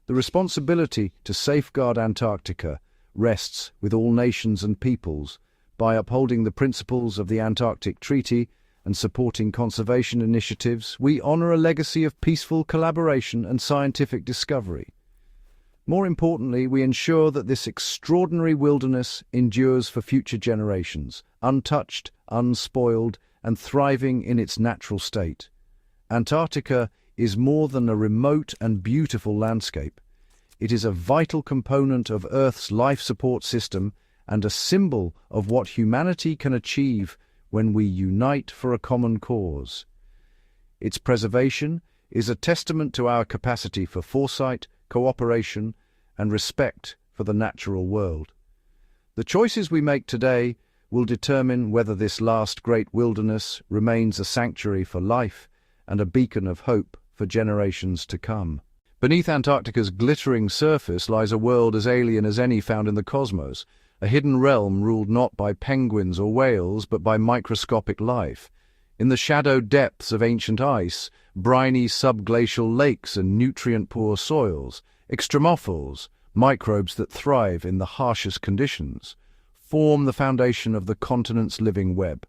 The responsibility to safeguard Antarctica rests with all nations and peoples. By upholding the principles of the Antarctic Treaty and supporting conservation initiatives, we honor a legacy of peaceful collaboration and scientific discovery. More importantly, we ensure that this extraordinary wilderness endures for future generations, untouched, unspoiled, and thriving in its natural state. Antarctica is more than a remote and beautiful landscape. It is a vital component of Earth's life support system and a symbol of what humanity can achieve when we unite for a common cause. Its preservation is a testament to our capacity for foresight, cooperation, and respect for the natural world. The choices we make today will determine whether this last great wilderness remains a sanctuary for life and a beacon of hope for generations to come. Beneath Antarctica's glittering surface lies a world as alien as any found in the cosmos, a hidden realm ruled not by penguins or whales, but by microscopic life. In the shadowed depths of ancient ice, briny subglacial lakes and nutrient-poor soils, extremophils, microbes that thrive in the harshest conditions, form the foundation of the continent's living web.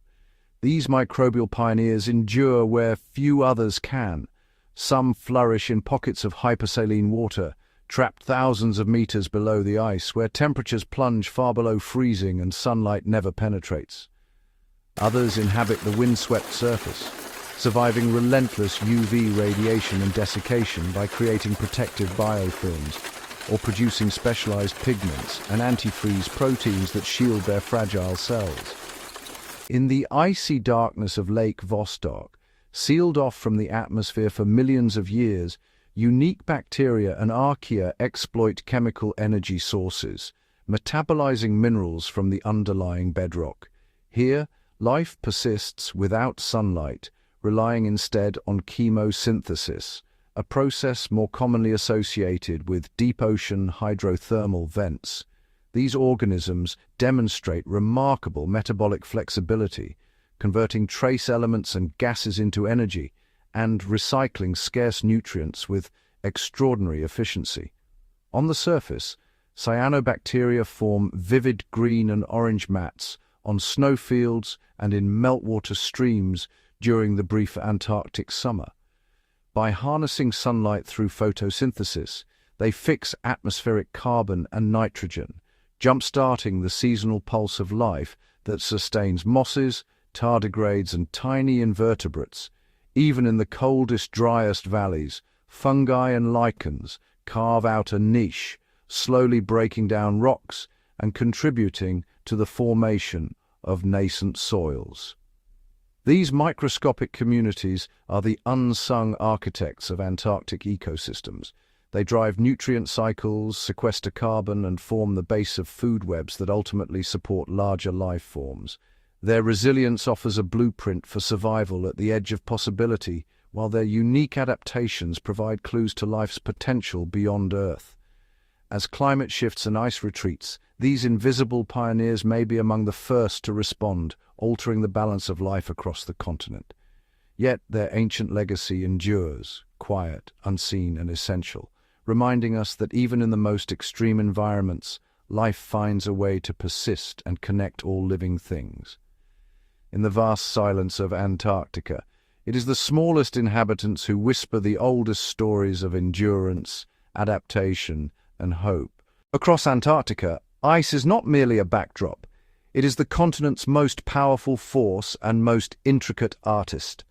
These microbial pioneers endure where few others can. Some flourish in pockets of hypersaline water, trapped thousands of meters below the ice, where temperatures plunge far below freezing and sunlight never penetrates. Others inhabit the windswept surface, surviving relentless UV radiation and desiccation by creating protective biofilms. or producing specialized pigments and antifreeze proteins that shield their fragile cells. In the icy darkness of Lake Vostok, sealed off from the atmosphere for millions of years, unique bacteria and archaea exploit chemical energy sources, metabolizing minerals from the underlying bedrock. Here, life persists without sunlight, relying instead on chemosynthesis, a process more commonly associated with deep ocean hydrothermal vents. These organisms demonstrate remarkable metabolic flexibility, converting trace elements and gases into energy, and recycling scarce nutrients with extraordinary efficiency. On the surface, cyanobacteria form vivid green and orange mats on snowfields and in meltwater streams during the brief Antarctic summer. By harnessing sunlight through photosynthesis, they fix atmospheric carbon and nitrogen, jump-starting the seasonal pulse of life that sustains mosses, tardigrades, and tiny invertebrates. Even in the coldest, driest valleys, fungi and lichens carve out a niche, slowly breaking down rocks and contributing to the formation of nascent soils. These microscopic communities are the unsung architects of Antarctic ecosystems. They drive nutrient cycles, sequester carbon, and form the base of food webs that ultimately support larger life forms. Their resilience offers a blueprint for survival at the edge of possibility, while their unique adaptations provide clues to life's potential beyond Earth. As climate shifts and ice retreats, these invisible pioneers may be among the first to respond, altering the balance of life across the continent. Yet their ancient legacy endures, quiet, unseen, and essential, reminding us that even in the most extreme environments, life finds a way to persist and connect all living things. In the vast silence of Antarctica, it is the smallest inhabitants who whisper the oldest stories of endurance, adaptation, and hope. Across Antarctica, ice is not merely a backdrop. It is the continent's most powerful force and most intricate artist.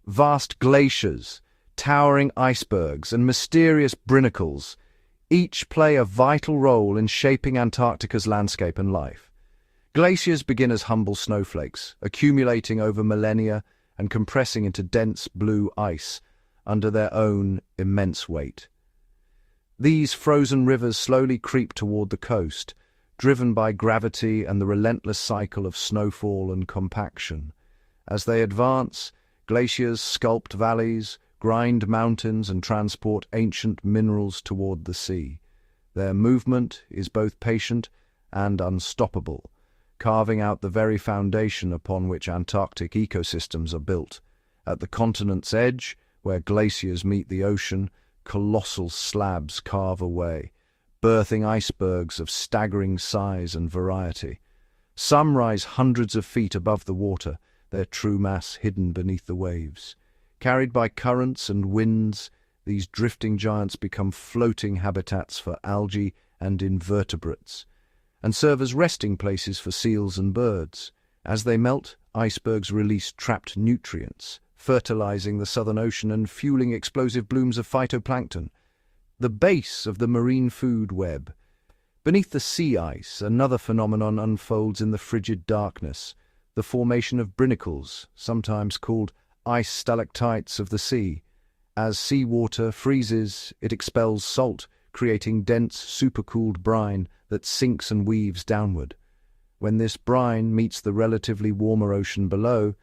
Vast glaciers, towering icebergs, and mysterious brinicles each play a vital role in shaping Antarctica's landscape and life. Glaciers begin as humble snowflakes, accumulating over millennia and compressing into dense blue ice under their own immense weight. These frozen rivers slowly creep toward the coast, driven by gravity and the relentless cycle of snowfall and compaction. As they advance, glaciers sculpt valleys, grind mountains, and transport ancient minerals toward the sea. Their movement is both patient and unstoppable, carving out the very foundation upon which Antarctic ecosystems are built. At the continent's edge, where glaciers meet the ocean, colossal slabs carve away, birthing icebergs of staggering size and variety. Some rise hundreds of feet above the water, their true mass hidden beneath the waves. Carried by currents and winds, these drifting giants become floating habitats for algae and invertebrates, and serve as resting places for seals and birds. As they melt, icebergs release trapped nutrients, fertilizing the Southern Ocean and fueling explosive blooms of phytoplankton, the base of the marine food web. Beneath the sea ice, another phenomenon unfolds in the frigid darkness, the formation of brinicles, sometimes called ice stalactites of the sea. As seawater freezes, it expels salt, creating dense, supercooled brine that sinks and weaves downward. When this brine meets the relatively warmer ocean below,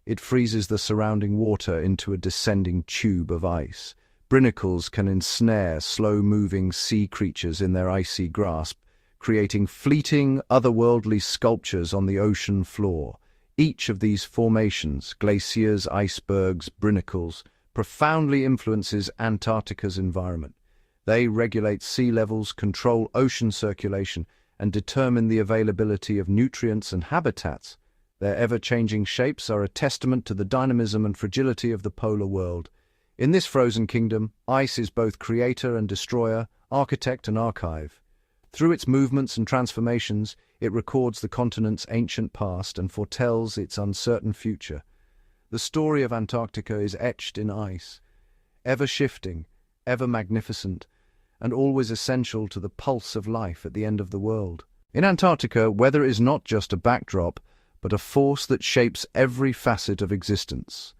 it freezes the surrounding water into a descending tube of ice. Brinicles can ensnare slow-moving sea creatures in their icy grasp, creating fleeting, otherworldly sculptures on the ocean floor. Each of these formations, glaciers, icebergs, brinicles, profoundly influences Antarctica's environment. They regulate sea levels, control ocean circulation, and determine the availability of nutrients and habitats. Their ever-changing shapes are a testament to the dynamism and fragility of the polar world. In this frozen kingdom, ice is both creator and destroyer, architect and archive. Through its movements and transformations, it records the continent's ancient past and foretells its uncertain future. The story of Antarctica is etched in ice, ever shifting, ever magnificent, and always essential to the pulse of life at the end of the world. In Antarctica, weather is not just a backdrop, but a force that shapes every facet of existence.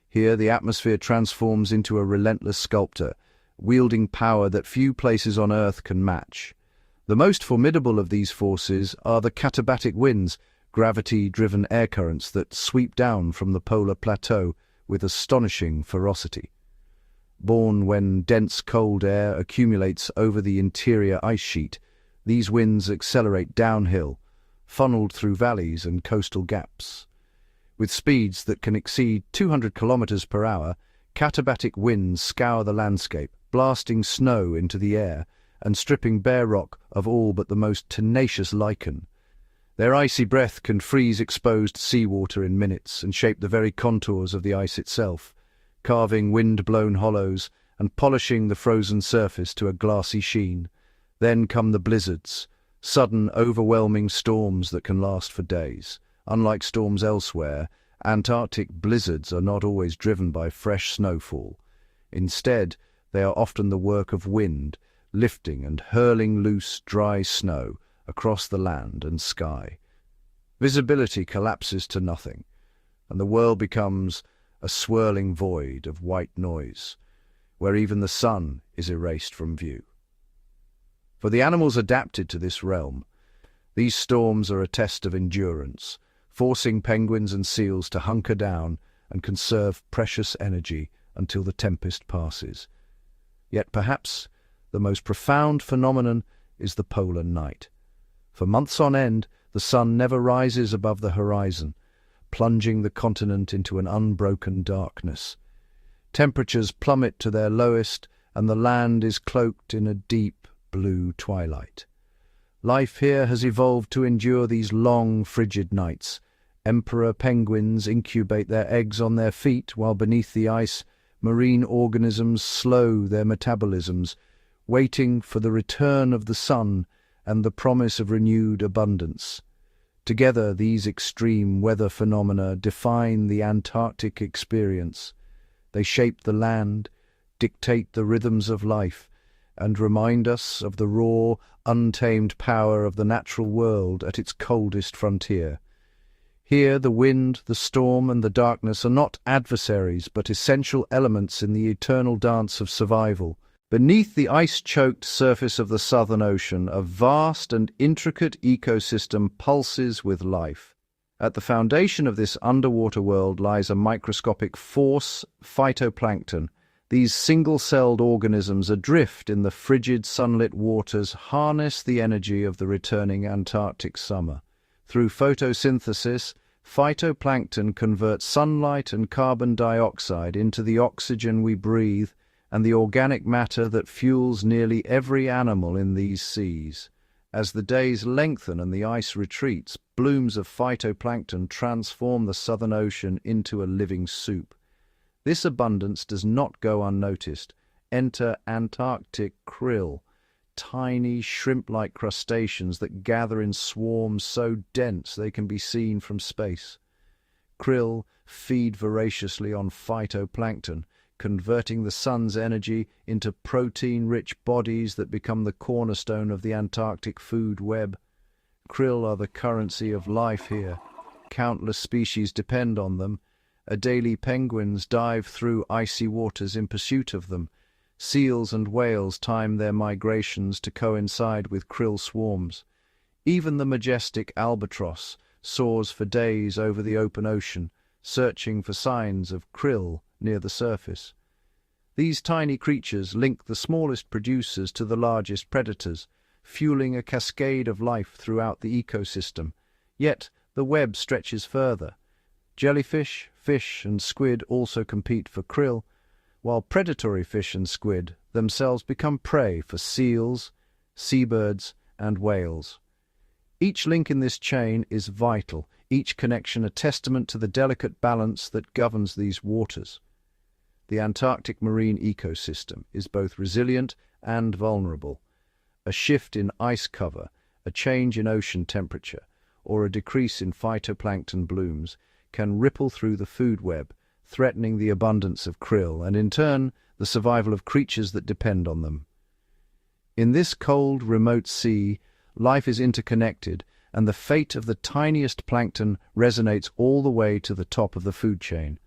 Here, the atmosphere transforms into a relentless sculptor, wielding power that few places on Earth can match. The most formidable of these forces are the katabatic winds, gravity-driven air currents that sweep down from the polar plateau with astonishing ferocity. Born when dense cold air accumulates over the interior ice sheet, these winds accelerate downhill, funneled through valleys and coastal gaps. With speeds that can exceed 200 kilometers per hour, katabatic winds scour the landscape, blasting snow into the air and stripping bare rock of all but the most tenacious lichen. Their icy breath can freeze exposed seawater in minutes and shape the very contours of the ice itself, carving wind-blown hollows and polishing the frozen surface to a glassy sheen. Then come the blizzards, sudden, overwhelming storms that can last for days. Unlike storms elsewhere, Antarctic blizzards are not always driven by fresh snowfall. Instead, they are often the work of wind, lifting and hurling loose, dry snow across the land and sky. Visibility collapses to nothing, and the world becomes a swirling void of white noise, where even the sun is erased from view. For the animals adapted to this realm, these storms are a test of endurance, forcing penguins and seals to hunker down and conserve precious energy until the tempest passes. Yet perhaps the most profound phenomenon is the polar night. For months on end, the sun never rises above the horizon, plunging the continent into an unbroken darkness. Temperatures plummet to their lowest, and the land is cloaked in a deep blue twilight. Life here has evolved to endure these long, frigid nights. Emperor penguins incubate their eggs on their feet, while beneath the ice, marine organisms slow their metabolisms, waiting for the return of the sun and the promise of renewed abundance. Together, these extreme weather phenomena define the Antarctic experience. They shape the land, dictate the rhythms of life, and remind us of the raw, untamed power of the natural world at its coldest frontier. Here, the wind, the storm, and the darkness are not adversaries, but essential elements in the eternal dance of survival. Beneath the ice-choked surface of the Southern Ocean, a vast and intricate ecosystem pulses with life. At the foundation of this underwater world lies a microscopic force, phytoplankton. These single-celled organisms adrift in the frigid, sunlit waters harness the energy of the returning Antarctic summer. Through photosynthesis, phytoplankton converts sunlight and carbon dioxide into the oxygen we breathe and the organic matter that fuels nearly every animal in these seas. As the days lengthen and the ice retreats, blooms of phytoplankton transform the Southern Ocean into a living soup. This abundance does not go unnoticed. Enter Antarctic krill, tiny shrimp-like crustaceans that gather in swarms so dense they can be seen from space. Krill feed voraciously on phytoplankton, converting the sun's energy into protein-rich bodies that become the cornerstone of the Antarctic food web. Krill are the currency of life here. Countless species depend on them. Adelie penguins dive through icy waters in pursuit of them. Seals and whales time their migrations to coincide with krill swarms. Even the majestic albatross soars for days over the open ocean, searching for signs of krill near the surface. These tiny creatures link the smallest producers to the largest predators, fueling a cascade of life throughout the ecosystem. Yet the web stretches further. Jellyfish, fish, and squid also compete for krill, while predatory fish and squid themselves become prey for seals, seabirds, and whales. Each link in this chain is vital, each connection a testament to the delicate balance that governs these waters. The Antarctic marine ecosystem is both resilient and vulnerable. A shift in ice cover, a change in ocean temperature, or a decrease in phytoplankton blooms can ripple through the food web, threatening the abundance of krill and, in turn, the survival of creatures that depend on them. In this cold, remote sea, life is interconnected, and the fate of the tiniest plankton resonates all the way to the top of the food chain.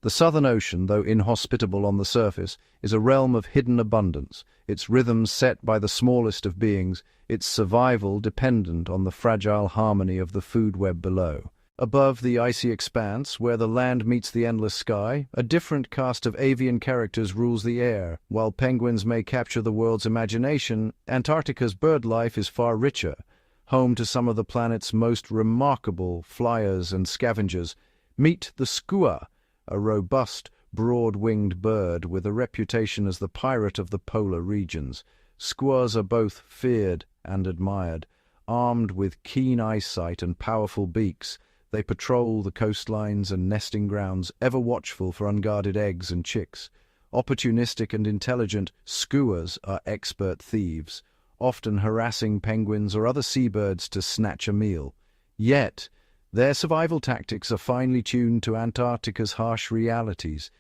The Southern Ocean, though inhospitable on the surface, is a realm of hidden abundance, its rhythms set by the smallest of beings, its survival dependent on the fragile harmony of the food web below. Above the icy expanse, where the land meets the endless sky, a different cast of avian characters rules the air. While penguins may capture the world's imagination, Antarctica's bird life is far richer, home to some of the planet's most remarkable flyers and scavengers. Meet the skua, a robust, broad-winged bird with a reputation as the pirate of the polar regions. Skuas are both feared and admired. Armed with keen eyesight and powerful beaks, they patrol the coastlines and nesting grounds, ever watchful for unguarded eggs and chicks. Opportunistic and intelligent, skuas are expert thieves, often harassing penguins or other seabirds to snatch a meal. Yet, their survival tactics are finely tuned to Antarctica's harsh realities,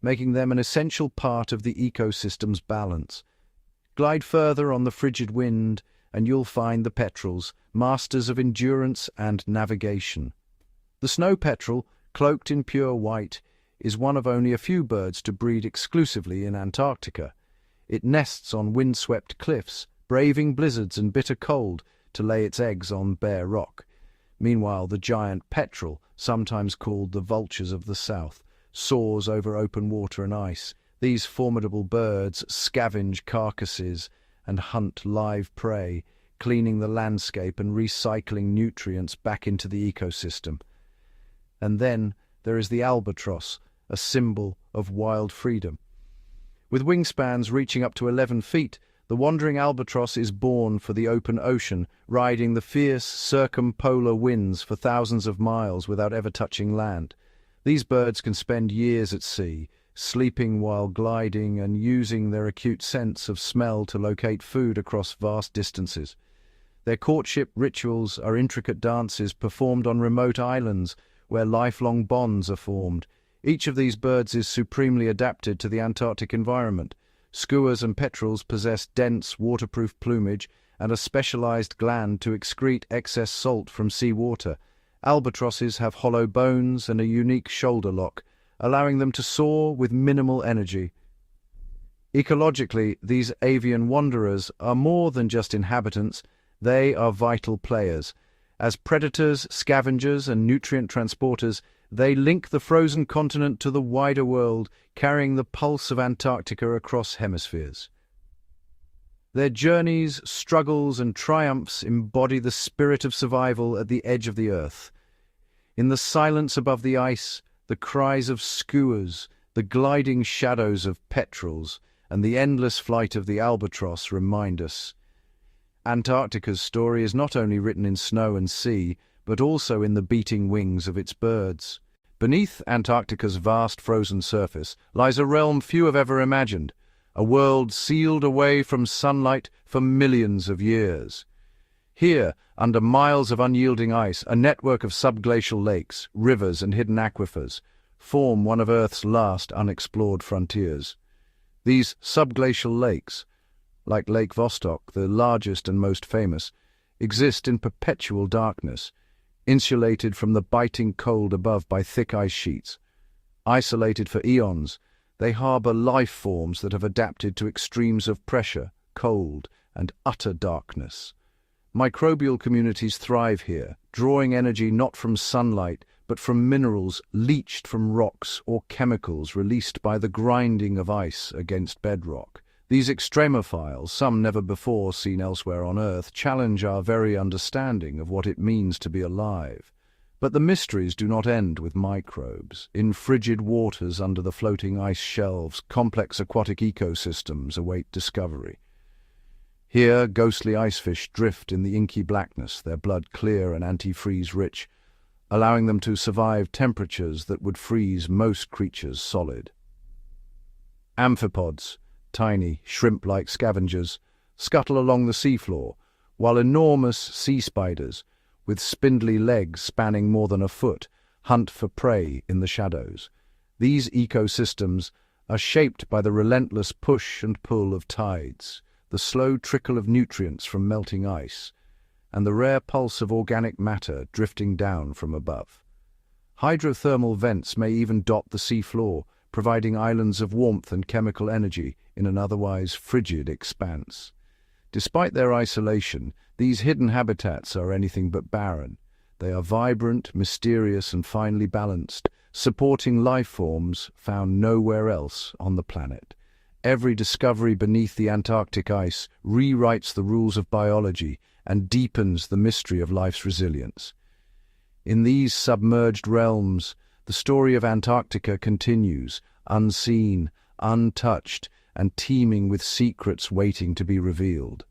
making them an essential part of the ecosystem's balance. Glide further on the frigid wind, and you'll find the petrels, masters of endurance and navigation. The snow petrel, cloaked in pure white, is one of only a few birds to breed exclusively in Antarctica. It nests on windswept cliffs, braving blizzards and bitter cold to lay its eggs on bare rock. Meanwhile, the giant petrel, sometimes called the vultures of the south, soars over open water and ice. These formidable birds scavenge carcasses and hunt live prey, cleaning the landscape and recycling nutrients back into the ecosystem. And then there is the albatross, a symbol of wild freedom. With wingspans reaching up to 11 feet, the wandering albatross is born for the open ocean, riding the fierce circumpolar winds for thousands of miles without ever touching land. These birds can spend years at sea, sleeping while gliding and using their acute sense of smell to locate food across vast distances. Their courtship rituals are intricate dances performed on remote islands where lifelong bonds are formed. Each of these birds is supremely adapted to the Antarctic environment. Skuas and petrels possess dense, waterproof plumage and a specialized gland to excrete excess salt from seawater. Albatrosses have hollow bones and a unique shoulder lock, allowing them to soar with minimal energy. Ecologically, these avian wanderers are more than just inhabitants, they are vital players. As predators, scavengers, and nutrient transporters, they link the frozen continent to the wider world, carrying the pulse of Antarctica across hemispheres. Their journeys, struggles, and triumphs embody the spirit of survival at the edge of the Earth. In the silence above the ice, the cries of skuas, the gliding shadows of petrels, and the endless flight of the albatross remind us. Antarctica's story is not only written in snow and sea, but also in the beating wings of its birds. Beneath Antarctica's vast frozen surface lies a realm few have ever imagined, a world sealed away from sunlight for millions of years. Here, under miles of unyielding ice, a network of subglacial lakes, rivers, and hidden aquifers form one of Earth's last unexplored frontiers. These subglacial lakes, like Lake Vostok, the largest and most famous, exist in perpetual darkness, insulated from the biting cold above by thick ice sheets. Isolated for eons, they harbor life forms that have adapted to extremes of pressure, cold, and utter darkness. Microbial communities thrive here, drawing energy not from sunlight, but from minerals leached from rocks or chemicals released by the grinding of ice against bedrock. These extremophiles, some never before seen elsewhere on Earth, challenge our very understanding of what it means to be alive. But the mysteries do not end with microbes. In frigid waters under the floating ice shelves, complex aquatic ecosystems await discovery. Here, ghostly icefish drift in the inky blackness, their blood clear and antifreeze rich, allowing them to survive temperatures that would freeze most creatures solid. Amphipods, tiny, shrimp-like scavengers, scuttle along the seafloor, while enormous sea spiders, with spindly legs spanning more than a foot, hunt for prey in the shadows. These ecosystems are shaped by the relentless push and pull of tides. the slow trickle of nutrients from melting ice, and the rare pulse of organic matter drifting down from above. Hydrothermal vents may even dot the seafloor, providing islands of warmth and chemical energy in an otherwise frigid expanse. Despite their isolation, these hidden habitats are anything but barren. They are vibrant, mysterious, and finely balanced, supporting life forms found nowhere else on the planet. Every discovery beneath the Antarctic ice rewrites the rules of biology and deepens the mystery of life's resilience. In these submerged realms, the story of Antarctica continues, unseen, untouched, and teeming with secrets waiting to be revealed.